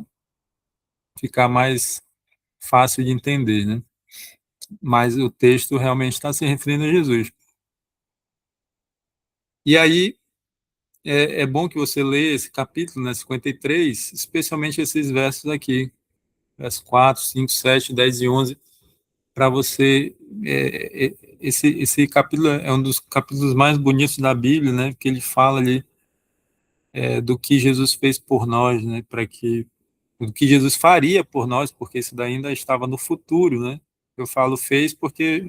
ficar mais fácil de entender, né? Mas o texto realmente está se referindo a Jesus. E aí, é bom que você leia esse capítulo, né, 53, especialmente esses versos aqui, versos 4, 5, 7, 10 e 11, para você... esse capítulo é um dos capítulos mais bonitos da Bíblia, né, porque ele fala ali do que Jesus fez por nós, né, para que do que Jesus faria por nós, porque isso daí ainda estava no futuro, né? Eu falo fez porque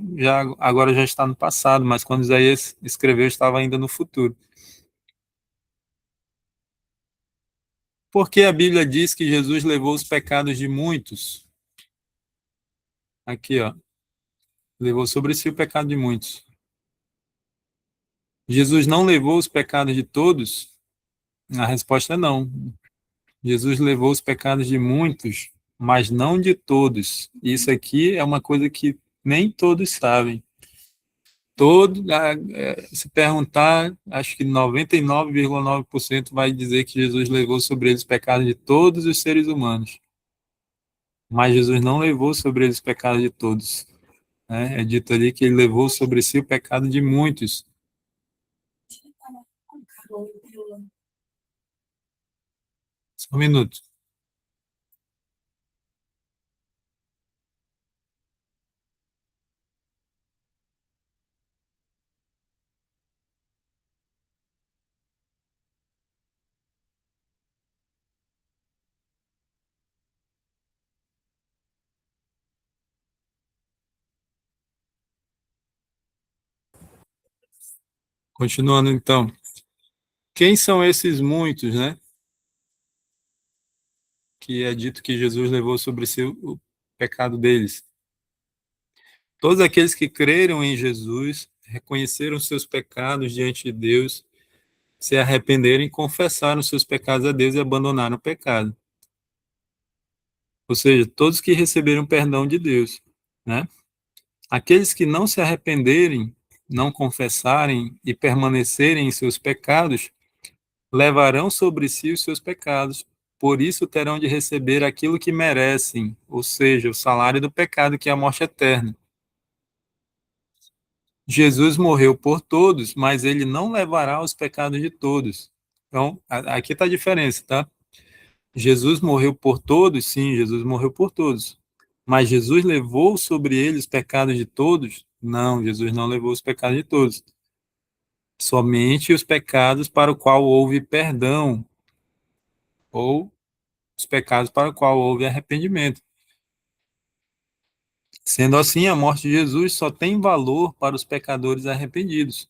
agora já está no passado, mas quando Isaías escreveu estava ainda no futuro. Porque a Bíblia diz que Jesus levou os pecados de muitos. Aqui, ó, levou sobre si o pecado de muitos. Jesus não levou os pecados de todos? A resposta é não. Jesus levou os pecados de muitos, mas não de todos. Isso aqui é uma coisa que nem todos sabem. Se perguntar, acho que 99,9% vai dizer que Jesus levou sobre eles os pecados de todos os seres humanos. Mas Jesus não levou sobre eles os pecados de todos, né? É dito ali que ele levou sobre si o pecado de muitos. Só um minuto. Continuando então. Quem são esses muitos, né? Que é dito que Jesus levou sobre si o pecado deles. Todos aqueles que creram em Jesus, reconheceram seus pecados diante de Deus, se arrependeram e confessaram seus pecados a Deus e abandonaram o pecado. Ou seja, todos que receberam perdão de Deus, né? Aqueles que não se arrependerem, não confessarem e permanecerem em seus pecados, levarão sobre si os seus pecados. Por isso terão de receber aquilo que merecem, ou seja, o salário do pecado, que é a morte eterna. Jesus morreu por todos, mas ele não levará os pecados de todos. Então, aqui está a diferença, tá? Jesus morreu por todos, sim, Jesus morreu por todos. Mas Jesus levou sobre ele os pecados de todos? Não, Jesus não levou os pecados de todos. somente os pecados para o qual houve perdão, ou os pecados para o qual houve arrependimento. Sendo assim, a morte de Jesus só tem valor para os pecadores arrependidos.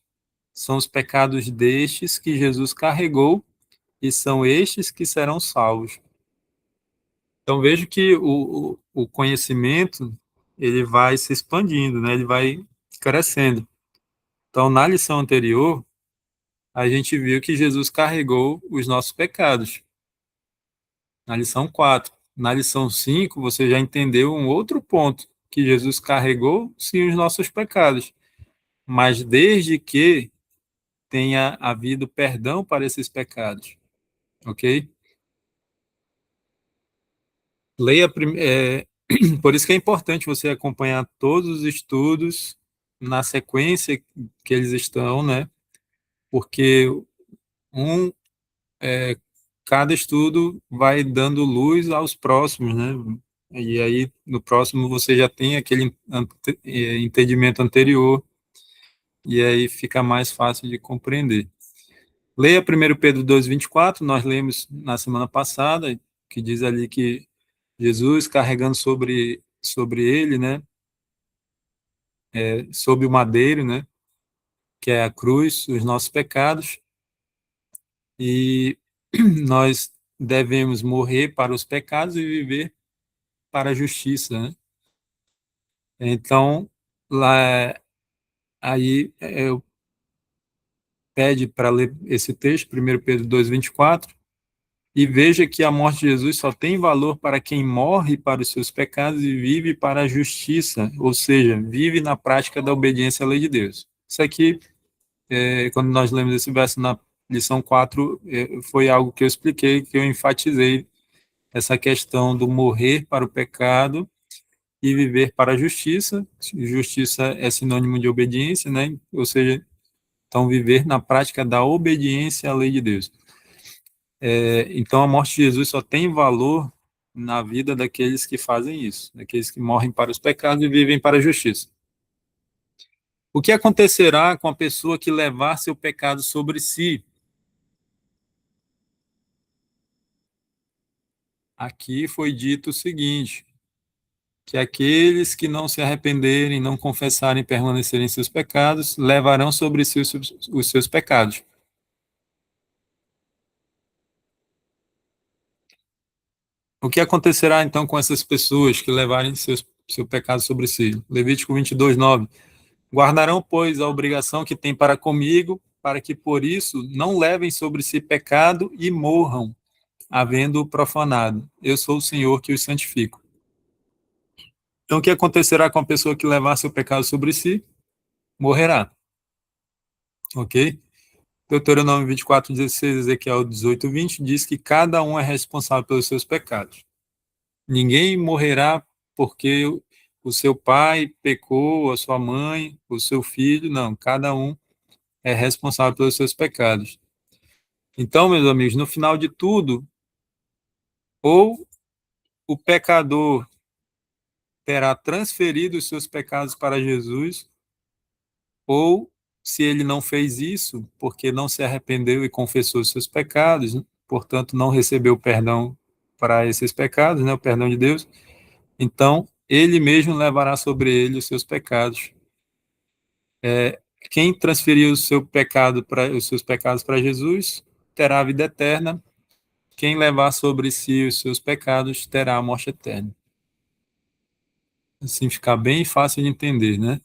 São os pecados destes que Jesus carregou e são estes que serão salvos. Então vejo que o conhecimento ele vai se expandindo, né? Ele vai crescendo. Então, na lição anterior, a gente viu que Jesus carregou os nossos pecados. Na lição 4. Na lição 5, você já entendeu um outro ponto, que Jesus carregou, sim, os nossos pecados. Mas desde que tenha havido perdão para esses pecados. Ok? Leia, por isso que é importante você acompanhar todos os estudos na sequência que eles estão, né? Porque um, é, cada estudo vai dando luz aos próximos, né? E aí, no próximo, você já tem aquele entendimento anterior, e aí fica mais fácil de compreender. Leia 1 Pedro 2,24, nós lemos na semana passada, que diz ali que Jesus carregando sobre ele, né? Sobre o madeiro, né? Que é a cruz, os nossos pecados, e nós devemos morrer para os pecados e viver para a justiça, né? Então, lá, aí eu pede para ler esse texto, 1 Pedro 2,24, e veja que a morte de Jesus só tem valor para quem morre para os seus pecados e vive para a justiça, ou seja, vive na prática da obediência à lei de Deus. Isso aqui, quando nós lemos esse verso na lição 4, foi algo que eu expliquei, que eu enfatizei, essa questão do morrer para o pecado e viver para a justiça. Justiça é sinônimo de obediência, né? Ou seja, então viver na prática da obediência à lei de Deus. Então a morte de Jesus só tem valor na vida daqueles que fazem isso, daqueles que morrem para os pecados e vivem para a justiça. O que acontecerá com a pessoa que levar seu pecado sobre si? Aqui foi dito o seguinte, que aqueles que não se arrependerem, não confessarem e permanecerem em seus pecados, levarão sobre si os seus pecados. O que acontecerá então com essas pessoas que levarem seu pecado sobre si? Levítico 22:9. Guardarão, pois, a obrigação que têm para comigo, para que por isso não levem sobre si pecado e morram, havendo-o profanado. Eu sou o Senhor que os santifico. Então, o que acontecerá com a pessoa que levar seu pecado sobre si? Morrerá. Ok? Deuteronômio 24:16, Ezequiel 18:20 diz que cada um é responsável pelos seus pecados. Ninguém morrerá porque o seu pai pecou, a sua mãe, o seu filho, não. Cada um é responsável pelos seus pecados. Então, meus amigos, no final de tudo, ou o pecador terá transferido os seus pecados para Jesus, ou se ele não fez isso, porque não se arrependeu e confessou os seus pecados, né? Portanto, não recebeu perdão para esses pecados, né, o perdão de Deus, então ele mesmo levará sobre ele os seus pecados. Quem transferiu os seus pecados para Jesus terá a vida eterna. Quem levar sobre si os seus pecados terá a morte eterna. Assim fica bem fácil de entender, né?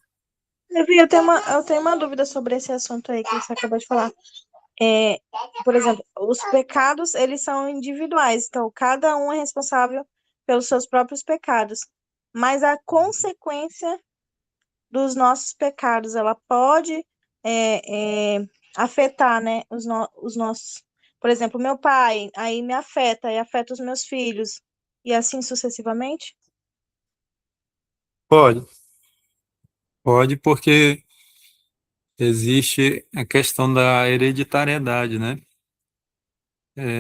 Levi, eu tenho uma dúvida sobre esse assunto aí que você acabou de falar. É, por exemplo, os pecados, eles são individuais, então cada um é responsável pelos seus próprios pecados. Mas a consequência dos nossos pecados, ela pode afetar, né, os nossos. Por exemplo, meu pai, aí me afeta, e afeta os meus filhos, e assim sucessivamente? Pode, pode, porque existe a questão da hereditariedade, né?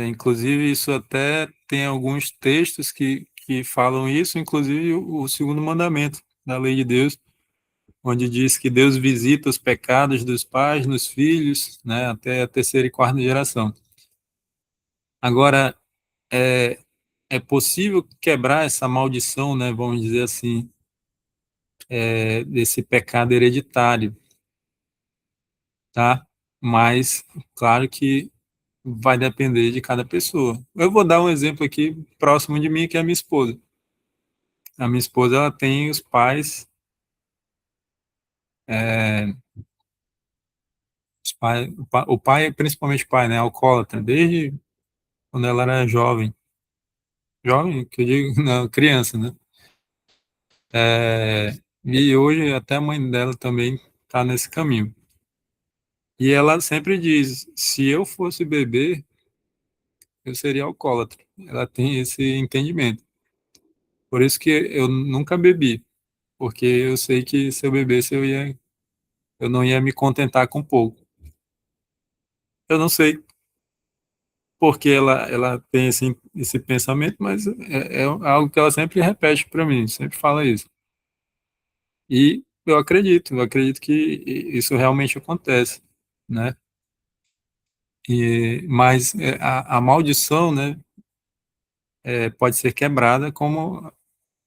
Inclusive, isso até tem alguns textos que falam isso, inclusive o segundo mandamento da lei de Deus, onde diz que Deus visita os pecados dos pais nos filhos, né, até a terceira e quarta geração. Agora, é possível quebrar essa maldição, né, vamos dizer assim, desse pecado hereditário, tá? Mas, claro que vai depender de cada pessoa. Eu vou dar um exemplo aqui próximo de mim, que é a minha esposa. A minha esposa, ela tem os pais, o pai, principalmente o pai, né, alcoólatra, desde quando ela era jovem. Jovem, que eu digo, não, criança, né? E hoje até a mãe dela também está nesse caminho. E ela sempre diz: se eu fosse beber, eu seria alcoólatra. Ela tem esse entendimento. Por isso que eu nunca bebi, porque eu sei que se eu bebesse eu não ia me contentar com pouco. Eu não sei porque ela tem esse pensamento, mas é algo que ela sempre repete para mim, sempre fala isso. E eu acredito que isso realmente acontece, né? Mas a maldição, né, pode ser quebrada, como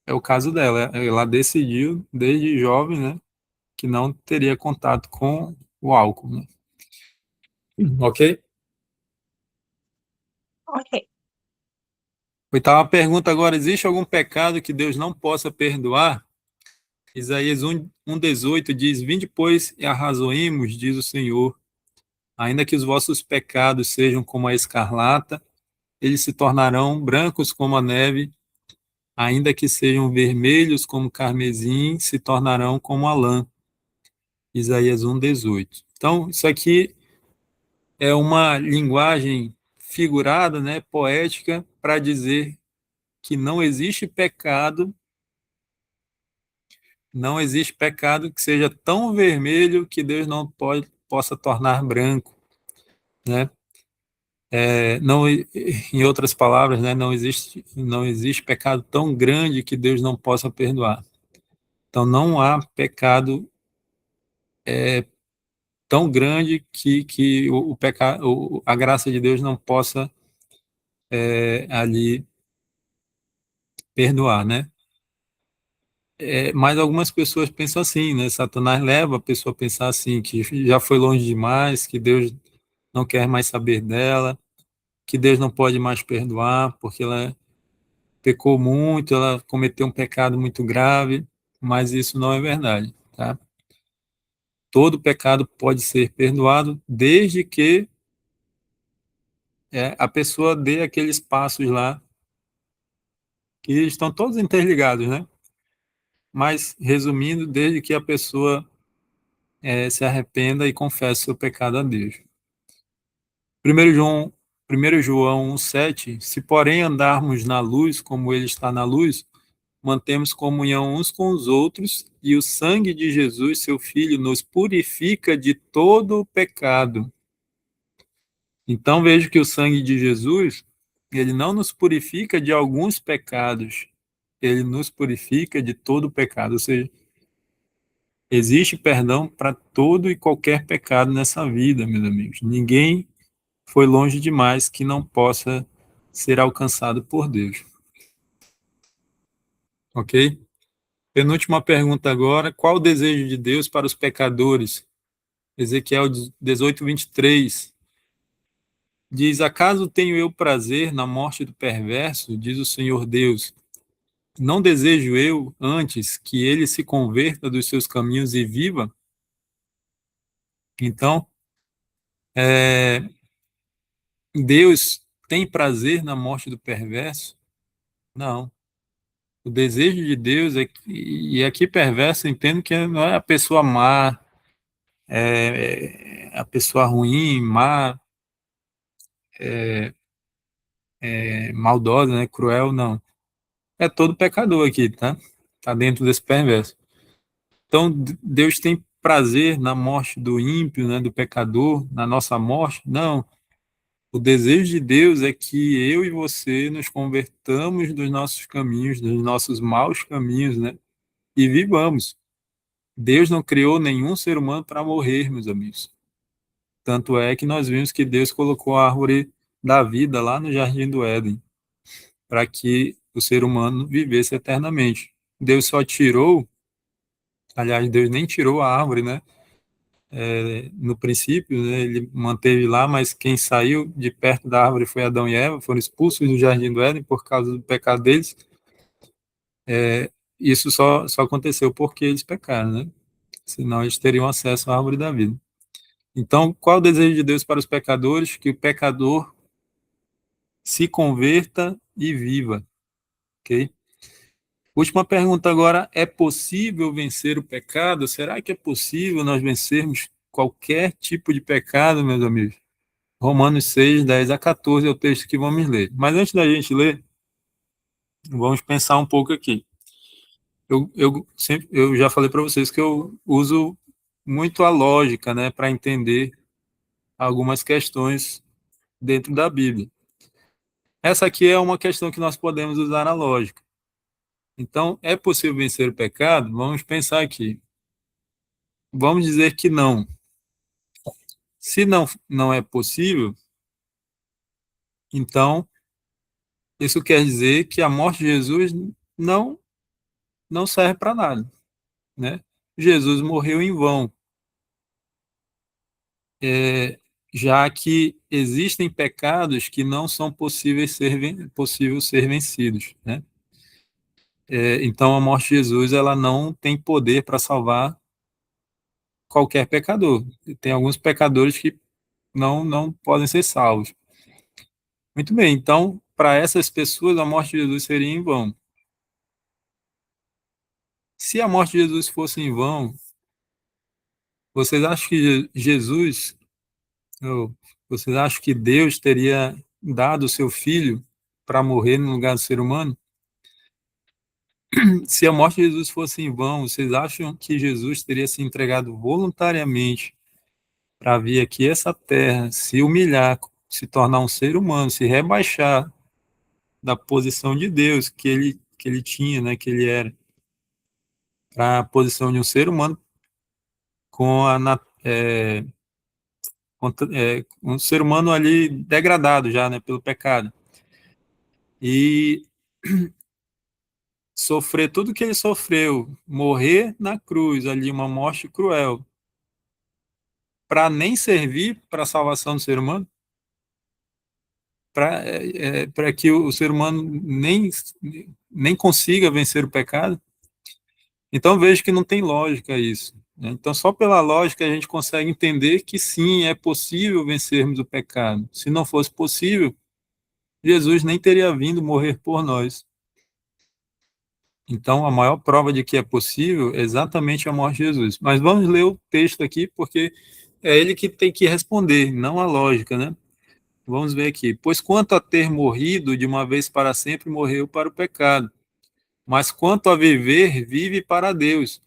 é o caso dela. Ela decidiu, desde jovem, né, que não teria contato com o álcool, né? Ok? Ok. Oitava pergunta agora: existe algum pecado que Deus não possa perdoar? Isaías 1:18 diz: vinde, pois, e arrazoemos, diz o Senhor. Ainda que os vossos pecados sejam como a escarlata, eles se tornarão brancos como a neve, ainda que sejam vermelhos como carmesim, se tornarão como a lã. Isaías 1:18. Então, isso aqui é uma linguagem figurada, né, poética, para dizer que não existe pecado que seja tão vermelho que Deus não possa tornar branco, né? Não, em outras palavras, né, não existe pecado tão grande que Deus não possa perdoar. Então, não há pecado tão grande que o pecado, a graça de Deus não possa ali perdoar, né? Mas algumas pessoas pensam assim, né? Satanás leva a pessoa a pensar assim, que já foi longe demais, que Deus não quer mais saber dela, que Deus não pode mais perdoar, porque ela pecou muito, ela cometeu um pecado muito grave, mas isso não é verdade, tá? Todo pecado pode ser perdoado desde que a pessoa dê aqueles passos lá, que estão todos interligados, né? Mas, resumindo, desde que a pessoa se arrependa e confesse seu pecado a Deus. 1 João 1,7: se porém andarmos na luz como ele está na luz, mantemos comunhão uns com os outros, e o sangue de Jesus, seu Filho, nos purifica de todo o pecado. Então vejo que o sangue de Jesus, ele não nos purifica de alguns pecados, ele nos purifica de todo o pecado. Ou seja, existe perdão para todo e qualquer pecado nessa vida, meus amigos. Ninguém foi longe demais que não possa ser alcançado por Deus. Ok? Penúltima pergunta agora: qual o desejo de Deus para os pecadores? Ezequiel 18:23 diz: acaso tenho eu prazer na morte do perverso? Diz o Senhor Deus. Não desejo eu, antes, que ele se converta dos seus caminhos e viva? Então, Deus tem prazer na morte do perverso? Não. O desejo de Deus e aqui perverso, eu entendo que não é a pessoa má, a pessoa ruim, má, maldosa, né, cruel, não. É todo pecador aqui, tá? Tá dentro desse perverso. Então, Deus tem prazer na morte do ímpio, né, do pecador, na nossa morte? Não. O desejo de Deus é que eu e você nos convertamos dos nossos caminhos, dos nossos maus caminhos, né, e vivamos. Deus não criou nenhum ser humano para morrer, meus amigos. Tanto é que nós vimos que Deus colocou a árvore da vida lá no Jardim do Éden, para que o ser humano vivesse eternamente. Deus só tirou, aliás, Deus nem tirou a árvore, né? No princípio, né, ele manteve lá, mas quem saiu de perto da árvore foi Adão e Eva, foram expulsos do Jardim do Éden por causa do pecado deles. Isso só aconteceu porque eles pecaram, né? Senão eles teriam acesso à árvore da vida. Então, qual é o desejo de Deus para os pecadores? Que o pecador se converta e viva, ok? Última pergunta agora, é possível vencer o pecado? Será que é possível nós vencermos qualquer tipo de pecado, meus amigos? Romanos 6, 10 a 14 é o texto que vamos ler. Mas antes da gente ler, vamos pensar um pouco aqui. Eu já falei para vocês que eu uso muito a lógica, né, para entender algumas questões dentro da Bíblia. Essa aqui é uma questão que nós podemos usar a lógica. Então, é possível vencer o pecado? Vamos pensar aqui. Vamos dizer que não. Se não é possível, então isso quer dizer que a morte de Jesus não não serve para nada, né? Jesus morreu em vão, já que existem pecados que não são possível ser vencidos, né? Então a morte de Jesus ela não tem poder para salvar qualquer pecador. Tem alguns pecadores que não podem ser salvos. Muito bem, então para essas pessoas a morte de Jesus seria em vão. Se a morte de Jesus fosse em vão, vocês acham que Jesus, ou vocês acham que Deus teria dado o seu filho para morrer no lugar do ser humano? Se a morte de Jesus fosse em vão, vocês acham que Jesus teria se entregado voluntariamente para vir aqui a essa terra, se humilhar, se tornar um ser humano, se rebaixar da posição de Deus que ele tinha, né, que ele era, para a posição de um ser humano com um ser humano ali degradado já, né, pelo pecado. E sofrer tudo que ele sofreu, morrer na cruz, ali uma morte cruel, para nem servir para a salvação do ser humano, para que o ser humano nem consiga vencer o pecado. Então vejo que não tem lógica isso, né? Então só pela lógica a gente consegue entender que sim, é possível vencermos o pecado. Se não fosse possível, Jesus nem teria vindo morrer por nós. Então, a maior prova de que é possível é exatamente a morte de Jesus. Mas vamos ler o texto aqui, porque é ele que tem que responder, não a lógica, né? Vamos ver aqui. Pois quanto a ter morrido de uma vez para sempre, morreu para o pecado. Mas quanto a viver, vive para Deus.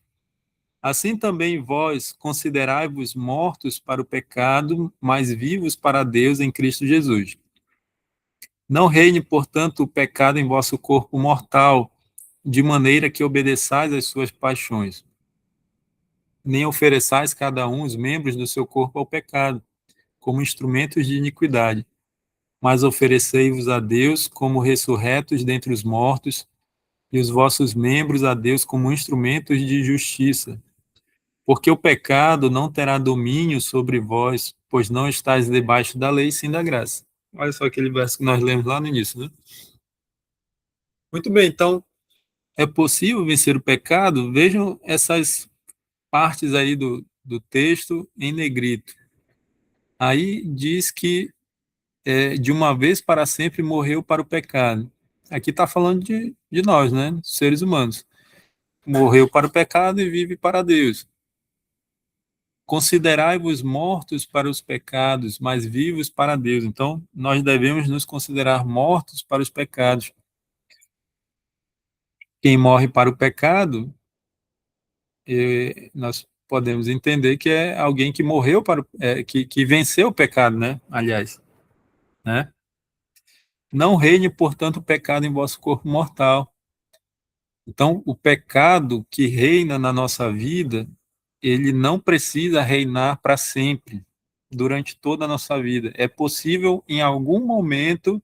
Assim também vós considerai-vos mortos para o pecado, mas vivos para Deus em Cristo Jesus. Não reine, portanto, o pecado em vosso corpo mortal, de maneira que obedeçais às suas paixões. Nem ofereçais cada um os membros do seu corpo ao pecado, como instrumentos de iniquidade, mas oferecei-vos a Deus como ressurretos dentre os mortos, e os vossos membros a Deus como instrumentos de justiça. Porque o pecado não terá domínio sobre vós, pois não estáis debaixo da lei, sim da graça. Olha só aquele verso que nós lemos lá no início, né? Muito bem, então, é possível vencer o pecado? Vejam essas partes aí do texto em negrito. Aí diz que de uma vez para sempre morreu para o pecado. Aqui está falando de nós, né? Seres humanos. Morreu para o pecado e vive para Deus. Considerai-vos mortos para os pecados, mas vivos para Deus. Então, nós devemos nos considerar mortos para os pecados. Quem morre para o pecado, nós podemos entender que é alguém que morreu que venceu o pecado, né? Aliás, né? Não reine, portanto, o pecado em vosso corpo mortal. Então, o pecado que reina na nossa vida, ele não precisa reinar para sempre, durante toda a nossa vida. É possível, em algum momento,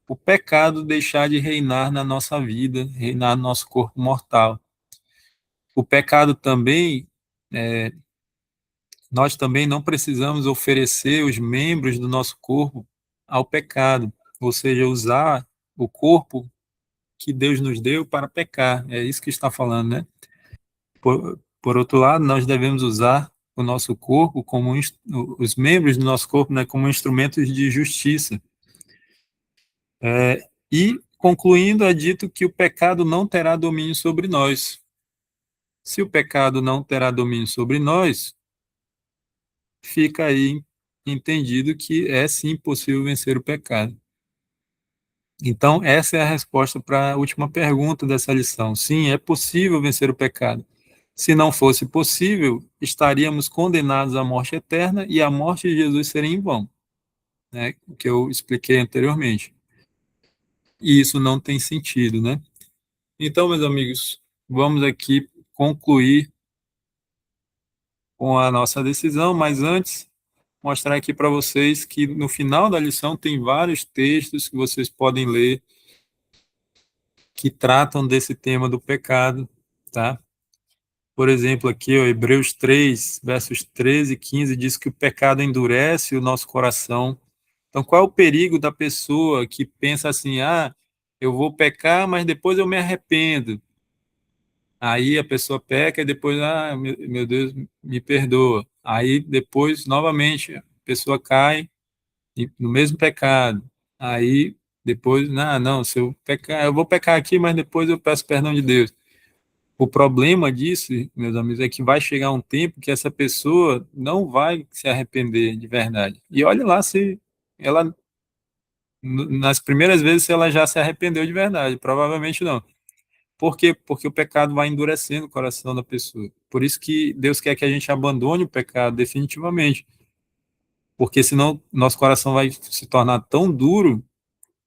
o pecado deixar de reinar na nossa vida, reinar no nosso corpo mortal. O pecado também, nós também não precisamos oferecer os membros do nosso corpo ao pecado, ou seja, usar o corpo que Deus nos deu para pecar. É isso que está falando, né? Por outro lado, nós devemos usar o nosso corpo como os membros do nosso corpo, né, como instrumentos de justiça. E concluindo, é dito que o pecado não terá domínio sobre nós. Se o pecado não terá domínio sobre nós, fica aí entendido que é sim possível vencer o pecado. Então, essa é a resposta para a última pergunta dessa lição. Sim, é possível vencer o pecado. Se não fosse possível, estaríamos condenados à morte eterna e a morte de Jesus seria em vão, né? O que eu expliquei anteriormente. E isso não tem sentido, né? Então, meus amigos, vamos aqui concluir com a nossa decisão, mas antes, mostrar aqui para vocês que no final da lição tem vários textos que vocês podem ler que tratam desse tema do pecado, tá? Por exemplo, aqui, ó, Hebreus 3, versos 13 e 15, diz que o pecado endurece o nosso coração. Então, qual é o perigo da pessoa que pensa assim, eu vou pecar, mas depois eu me arrependo. Aí a pessoa peca e depois, meu Deus, me perdoa. Aí depois, novamente, a pessoa cai no mesmo pecado. Aí depois, não, se eu pecar, eu vou pecar aqui, mas depois eu peço perdão de Deus. O problema disso, meus amigos, é que vai chegar um tempo que essa pessoa não vai se arrepender de verdade. E olha lá se ela, nas primeiras vezes, se ela já se arrependeu de verdade. Provavelmente não. Por quê? Porque o pecado vai endurecendo o coração da pessoa. Por isso que Deus quer que a gente abandone o pecado definitivamente. Porque senão nosso coração vai se tornar tão duro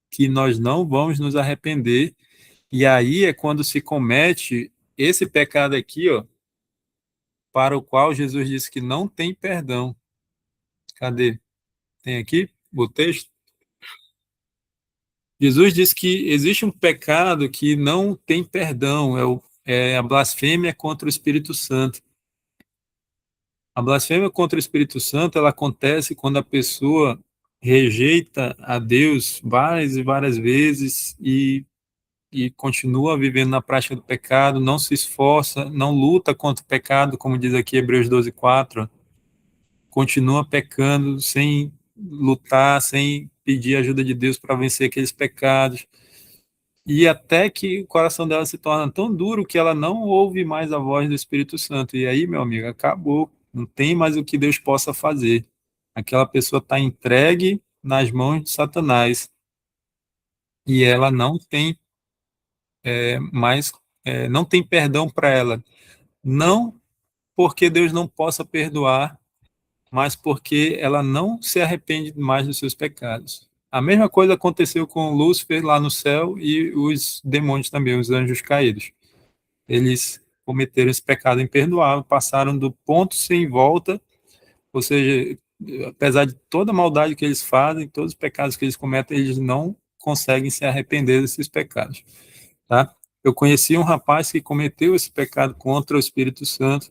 que nós não vamos nos arrepender. E aí é quando se comete esse pecado aqui, ó, para o qual Jesus disse que não tem perdão. Cadê? Tem aqui o texto? Jesus disse que existe um pecado que não tem perdão, é a blasfêmia contra o Espírito Santo. A blasfêmia contra o Espírito Santo, ela acontece quando a pessoa rejeita a Deus várias e várias vezes e continua vivendo na prática do pecado, não se esforça, não luta contra o pecado, como diz aqui Hebreus 12:4, continua pecando sem lutar, sem pedir ajuda de Deus para vencer aqueles pecados. E até que o coração dela se torna tão duro que ela não ouve mais a voz do Espírito Santo. E aí, meu amigo, acabou. Não tem mais o que Deus possa fazer. Aquela pessoa está entregue nas mãos de Satanás. E ela não tem mais, não tem perdão para ela. Não porque Deus não possa perdoar, mas porque ela não se arrepende mais dos seus pecados. A mesma coisa aconteceu com Lúcifer lá no céu e os demônios também, os anjos caídos. Eles cometeram esse pecado imperdoável, passaram do ponto sem volta, ou seja, apesar de toda a maldade que eles fazem, todos os pecados que eles cometem, eles não conseguem se arrepender desses pecados, tá? Eu conheci um rapaz que cometeu esse pecado contra o Espírito Santo.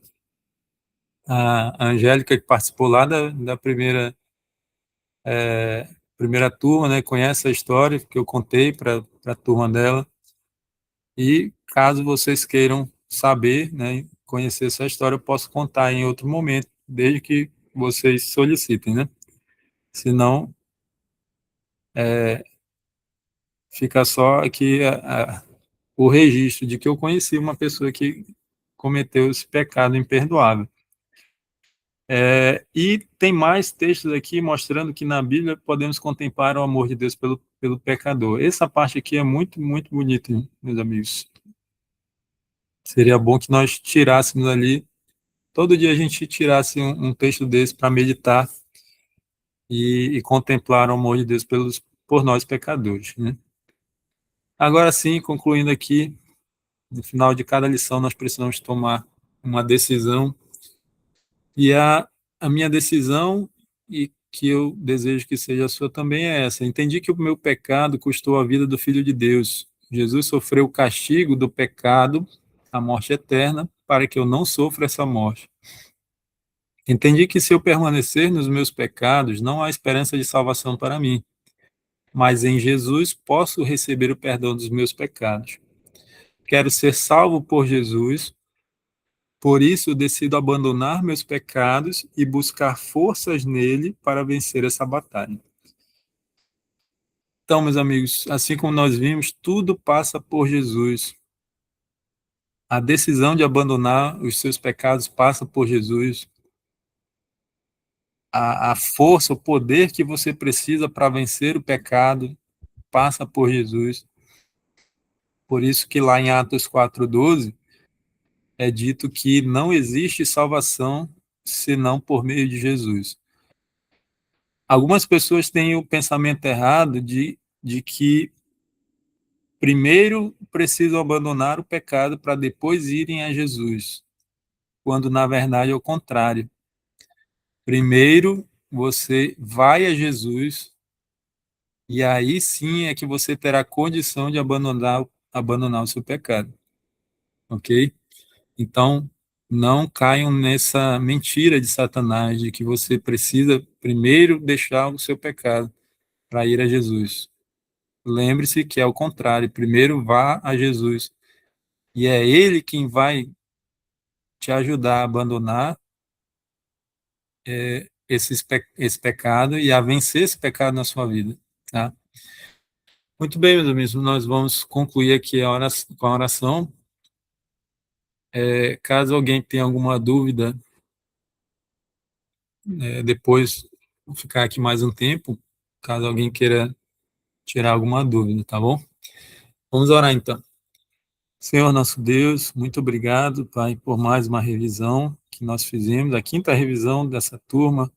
A Angélica, que participou lá da primeira turma, né, conhece a história que eu contei para a turma dela. E caso vocês queiram saber, né, conhecer essa história, eu posso contar em outro momento, desde que vocês solicitem, né? Senão, fica só aqui o registro de que eu conheci uma pessoa que cometeu esse pecado imperdoável. E tem mais textos aqui mostrando que na Bíblia podemos contemplar o amor de Deus pelo pecador. Essa parte aqui é muito, muito bonita, hein, meus amigos. Seria bom que nós tirássemos ali, todo dia a gente tirasse um texto desse para meditar e contemplar o amor de Deus por nós pecadores, né? Agora sim, concluindo aqui, No final de cada lição, nós precisamos tomar uma decisão. E a minha decisão, e que eu desejo que seja a sua também, é essa. Entendi que o meu pecado custou a vida do Filho de Deus. Jesus sofreu o castigo do pecado, a morte eterna, para que eu não sofra essa morte. Entendi que se eu permanecer nos meus pecados, não há esperança de salvação para mim, mas em Jesus posso receber o perdão dos meus pecados. Quero ser salvo por Jesus, por isso decido abandonar meus pecados e buscar forças nele para vencer essa batalha. Então, meus amigos, assim como nós vimos, tudo passa por Jesus. A decisão de abandonar os seus pecados passa por Jesus. A força, o poder que você precisa para vencer o pecado passa por Jesus. Por isso que lá em Atos 4:12 é dito que não existe salvação senão por meio de Jesus. Algumas pessoas têm o pensamento errado de que primeiro precisam abandonar o pecado para depois irem a Jesus, quando na verdade é o contrário. Primeiro você vai a Jesus e aí sim é que você terá condição de abandonar o seu pecado, ok? Então, não caiam nessa mentira de Satanás de que você precisa primeiro deixar o seu pecado para ir a Jesus. Lembre-se que é o contrário, primeiro vá a Jesus e é Ele quem vai te ajudar a abandonar esse pecado e a vencer esse pecado na sua vida, tá? Muito bem, meus amigos, nós vamos concluir aqui com a oração. Caso alguém tenha alguma dúvida, depois vou ficar aqui mais um tempo, caso alguém queira tirar alguma dúvida, tá bom? Vamos orar então. Senhor nosso Deus, muito obrigado, Pai, por mais uma revisão que nós fizemos, a quinta revisão dessa turma.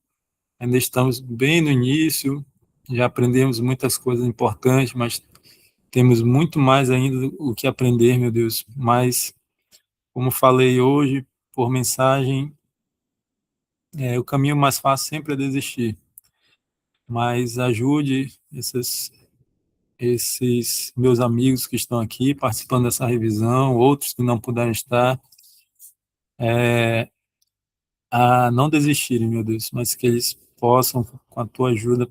Ainda estamos bem no início, já aprendemos muitas coisas importantes, mas temos muito mais ainda o que aprender, meu Deus. Mas, como falei hoje, por mensagem, o caminho mais fácil sempre é desistir. Mas ajude esses meus amigos que estão aqui participando dessa revisão, outros que não puderam estar, a não desistirem, meu Deus, mas que eles possam, com a tua ajuda,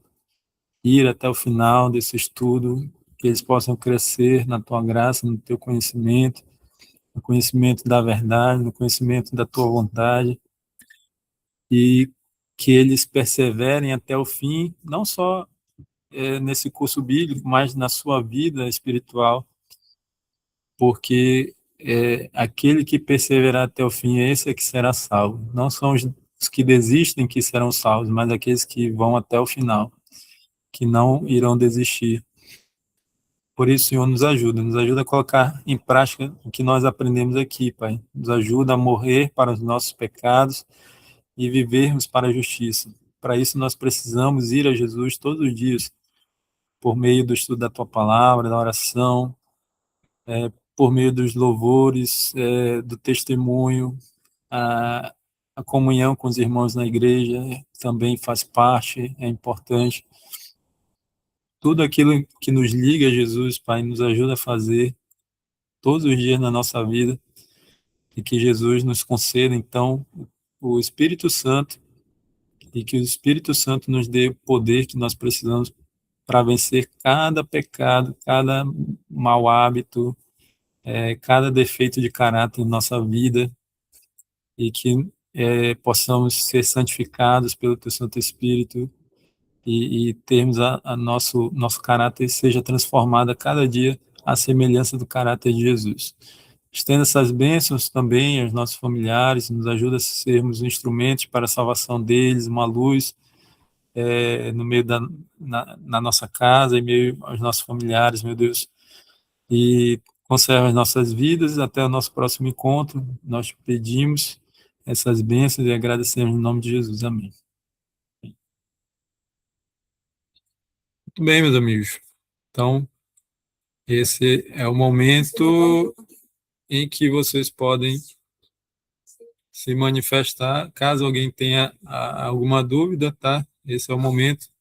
ir até o final desse estudo, que eles possam crescer na tua graça, no teu conhecimento, no conhecimento da verdade, no conhecimento da tua vontade, e que eles perseverem até o fim, não só nesse curso bíblico, mas na sua vida espiritual, porque aquele que perseverar até o fim, esse é que será salvo. Não são os que desistem que serão salvos, mas aqueles que vão até o final, que não irão desistir. Por isso, Senhor, nos ajuda a colocar em prática o que nós aprendemos aqui, Pai. Nos ajuda a morrer para os nossos pecados e vivermos para a justiça. Para isso, nós precisamos ir a Jesus todos os dias, por meio do estudo da Tua Palavra, da oração, por meio dos louvores, do testemunho, a, a comunhão com os irmãos na igreja também faz parte, é importante. Tudo aquilo que nos liga a Jesus, Pai, nos ajuda a fazer todos os dias na nossa vida, e que Jesus nos conceda, então, o Espírito Santo, e que o Espírito Santo nos dê o poder que nós precisamos para vencer cada pecado, cada mau hábito, cada defeito de caráter em nossa vida, e que possamos ser santificados pelo Teu Santo Espírito e termos a nosso caráter seja transformado a cada dia à semelhança do caráter de Jesus. Estenda essas bênçãos também aos nossos familiares, nos ajuda a sermos instrumentos para a salvação deles, uma luz no meio na nossa casa, em meio aos nossos familiares, meu Deus, e conserva as nossas vidas até o nosso próximo encontro. Nós te pedimos essas bênçãos e agradecemos em nome de Jesus. Amém. Muito bem, meus amigos. Então, esse é o momento em que vocês podem se manifestar, caso alguém tenha alguma dúvida, tá? Esse é o momento